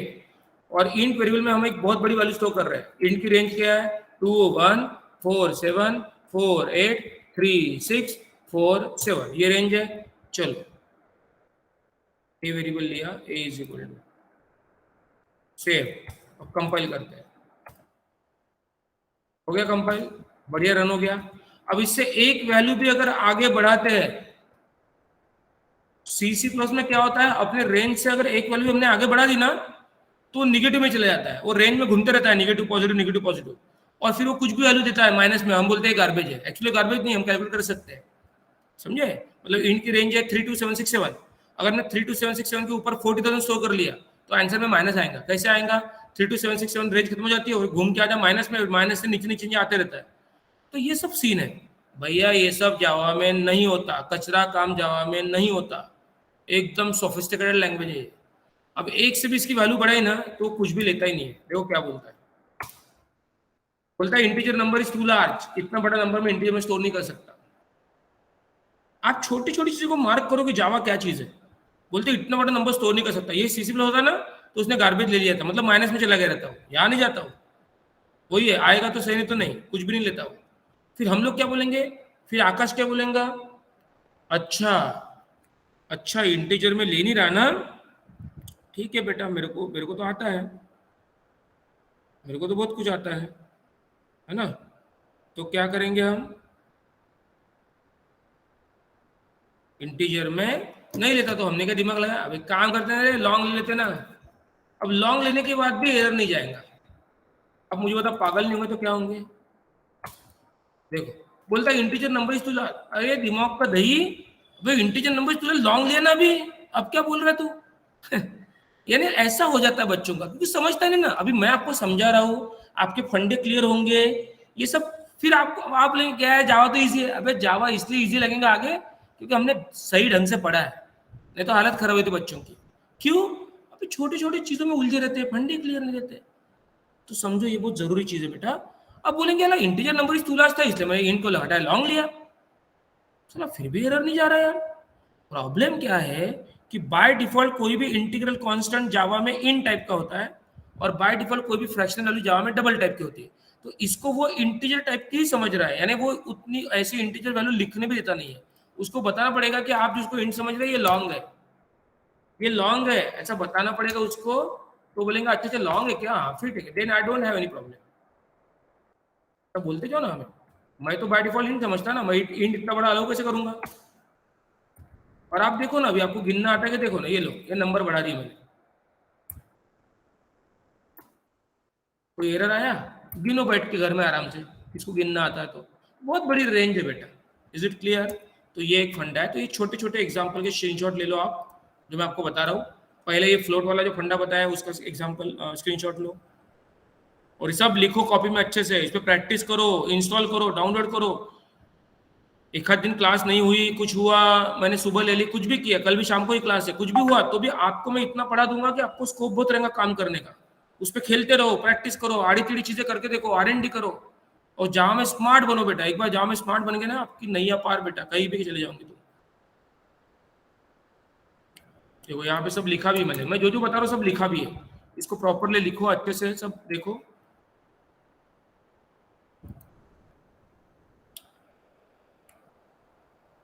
और इंट वेरिएबल में हम एक बहुत बड़ी वैल्यू स्टोर कर रहे हैं, इंट की रेंज क्या है 2 1 4 7 4 8 3 6 4 7, ये रेंज है। चलो ए वेरिएबल लिया, ए इज इक्वल टू सेव, अब कंपाइल करते हैं, हो गया कंपाइल, बढ़िया रन हो गया। अब इससे एक वैल्यू भी अगर आगे बढ़ाते हैं, C++ में क्या होता है, अपने रेंज से अगर एक वैल्यू हमने आगे बढ़ा दी ना, तो निगेटिव में चला जाता है, वो रेंज में घूमते रहता है, निगेटिव पॉजिटिव, और फिर वो कुछ भी वैल्यू देता है माइनस में, हम बोलते हैं गार्बेज है, एक्चुअली गार्बेज नहीं, हम कैलकुलेट कर सकते हैं, समझे। मतलब इनकी रेंज है 32767, अगर मैं 32767 के ऊपर 40,000 स्टोर कर लिया तो आंसर में माइनस आएगा, कैसे आएगा, 32767 रेंज खत्म हो जाती है और घूम के आ जाए माइनस में, माइनस से नीचे नीचे आते रहता है, तो ये सब सीन है। भैया ये सब जावा में नहीं होता, कचरा काम जावा में नहीं होता, एकदम सोफिस्टिकेटेड लैंग्वेज है ये। अब एक से भी इसकी वैल्यू बढ़ाई ना तो कुछ भी लेता ही नहीं है। देखो क्या बोलता है, बोलता है integer number is too large, इतना बड़ा नंबर में इंटीजर में स्टोर नहीं कर सकता। आप छोटी छोटी चीजों को मार्क करो कि जावा क्या चीज है, बोलते इतना बड़ा नंबर स्टोर नहीं कर सकता। ये सीसी प्लस होता ना तो उसने गार्बेज ले लिया था, मतलब माइनस में चला गया रहता हूँ, यहाँ नहीं जाता हूँ, वही है, आएगा तो सही नहीं तो नहीं, कुछ भी नहीं लेता हूँ। फिर हम लोग क्या बोलेंगे, फिर आकाश क्या बोलेगा, अच्छा अच्छा इंटीजर में ले नहीं रहा ना, ठीक है बेटा, मेरे को तो आता है, मेरे को तो बहुत कुछ आता है ना। तो क्या करेंगे हम, इंटीजर में नहीं लेता तो हमने क्या दिमाग लगाया, अब एक काम करते हैं लॉन्ग ले लेते ना। अब लॉन्ग लेने के बाद भी एरर नहीं जाएगा। अब मुझे बता, पागल नहीं होंगे तो क्या होंगे। देखो बोलता है integer number is too large, अरे दिमाग का दही, भाई integer number is too large long लिया ना अभी, अब क्या बोल रहा तू यानी ऐसा हो जाता है बच्चों का, क्योंकि समझता नहीं ना। अभी मैं आपको समझा रहा हूँ, आपके फंडे क्लियर होंगे ये सब, फिर आपको आप लेंगे क्या है जावा तो इजी है। अबे जावा इसलिए इजी लगेगा आगे क्योंकि हमने सही ढंग से पढ़ा है, नहीं तो हालत खराब हुई थी बच्चों की। क्यों, अभी छोटी छोटी चीजों में उलझे रहते हैं, फंडे क्लियर नहीं रहते। तो समझो ये बहुत जरूरी चीज है बेटा। अब बोलेंगे ना integer number is too large था इसलिए मैंने int को हटाया लॉन्ग लिया, चला फिर भी एरर नहीं जा रहा यार। प्रॉब्लम क्या है कि बाय डिफॉल्ट कोई भी इंटीग्रल कांस्टेंट जावा में इन टाइप का होता है, और बाय डिफॉल्ट कोई भी फ्रैक्शनल वैल्यू जावा में डबल टाइप की होती है। तो इसको वो इंटीजर टाइप की ही समझ रहा है, यानी वो उतनी ऐसी इंटीजर वैल्यू लिखने भी देता नहीं है। उसको बताना पड़ेगा कि आप जिसको इंट समझ रहे हैं ये लॉन्ग है, ये लॉन्ग है, ऐसा बताना पड़ेगा उसको। तो बोलेंगे अच्छा अच्छा लॉन्ग है क्या, हाँ फिर ठीक है, then I don't have any problem. तब बोलते क्यों ना हमें, मैं तो बाय डिफॉल्ट इंट समझता ना, मैं इंट इतना बड़ा अलाउ कैसे करूंगा। और आप देखो ना, अभी आपको गिनना आता है कि देखो ना, ये लो ये नंबर बढ़ा दिए मैंने, कोई एरर आया, गिनो बैठ के घर में आराम से, इसको गिनना आता है तो। बहुत बड़ी रेंज है बेटा, इज इट क्लियर। तो ये एक फंडा है। तो ये छोटे छोटे एग्जाम्पल के स्क्रीनशॉट ले लो आप, जो मैं आपको बता रहा हूँ। पहले ये फ्लोट वाला जो फंडा बताया उसका एग्जाम्पल स्क्रीनशॉट लो, और ये सब लिखो कॉपी में अच्छे से, इस पर प्रैक्टिस करो, इंस्टॉल करो, डाउनलोड करो। एक आध दिन क्लास नहीं हुई, कुछ हुआ, मैंने सुबह ले ली, कुछ भी किया, कल भी शाम को ही क्लास है, कुछ भी हुआ तो भी आपको मैं इतना पढ़ा दूंगा कि आपको स्कोप बहुत रहेगा काम करने का। उस पर खेलते रहो, प्रैक्टिस करो, आड़ी टेढ़ी चीजें करके देखो, R&D करो, और जावा में स्मार्ट बनो बेटा। एक बार जावा में स्मार्ट बन गए ना, आपकी नैया पार बेटा, कहीं भी चले जाओगे तुम। देखो यहाँ पे सब लिखा भी मैंने, मैं जो जो बता रहा हूँ सब लिखा भी है, इसको प्रॉपरली लिखो अच्छे से, सब देखो।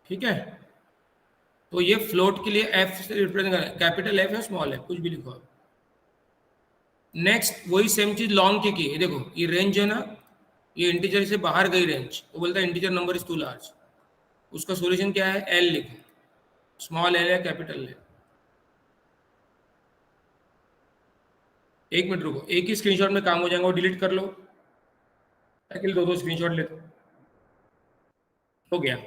ठीक है, तो ये फ्लोट के लिए एफ से रिप्रेजेंट करना है, कैपिटल एफ है स्मॉल है, कुछ भी लिखो आप। नेक्स्ट वही सेम चीज लॉन्ग की है, देखो ये रेंज है ना, ये इंटीजर से बाहर गई रेंज, तो बोलता है integer number is too large. उसका सॉल्यूशन क्या है, एल लिखो, स्मॉल एल है कैपिटल है। एक मिनट रुको, एक ही स्क्रीनशॉट में काम हो जाएगा, वो डिलीट कर लो, ताकि दो दो स्क्रीनशॉट ले, हो गया।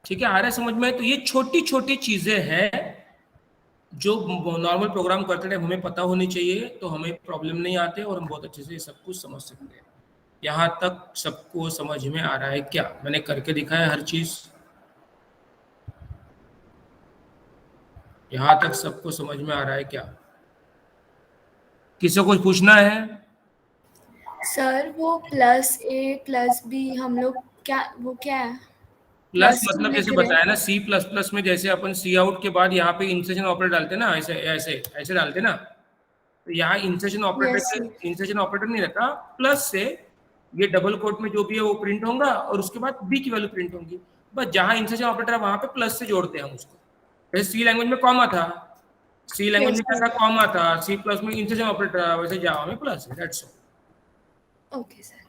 ठीक है, आ रहा है समझ में। तो ये छोटी छोटी चीजें हैं जो नॉर्मल प्रोग्राम करते टाइम हमें पता होनी चाहिए, तो हमें प्रॉब्लम नहीं आते और हम बहुत अच्छे से सब कुछ समझ सकते हैं। यहाँ तक सबको समझ में आ रहा है क्या, मैंने करके दिखाया हर चीज, यहाँ तक सबको समझ में आ रहा है क्या, किसी को कुछ पूछना है। सर वो +a+b हम लोग क्या, वो क्या है, प्लस प्लस क्यों मतलब जैसे लिख रहे हैं। बताया ना, सी प्लस प्लस में जैसे अपन सी आउट के बाद यहाँ पे इंसर्शन ऑपरेटर डालते हैं ना, ऐसे ऐसे ऐसे डालते हैं ना, तो यहाँ इंसर्शन ऑपरेटर यस सर। के इंसर्शन ऑपरेटर नहीं रहता, प्लस से ये डबल कोट में जो भी है वो प्रिंट होगा, और उसके बाद बी की वैल्यू प्रिंट होगी। बस जहाँ इंसर्शन ऑपरेटर है वहां पे प्लस से जोड़ते हैं हम उसको। जैसे सी लैंग्वेज में कॉमा था, सी लैंग्वेज यस में क्या सर। था, कॉमा था, सी प्लस में इंसर्शन ऑपरेटर, वैसे जावा में प्लस है, दैट्स ऑल। Okay sir.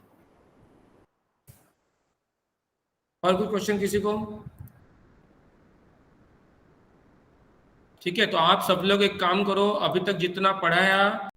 और कोई क्वेश्चन किसी को। ठीक है, तो आप सब लोग एक काम करो, अभी तक जितना पढ़ाया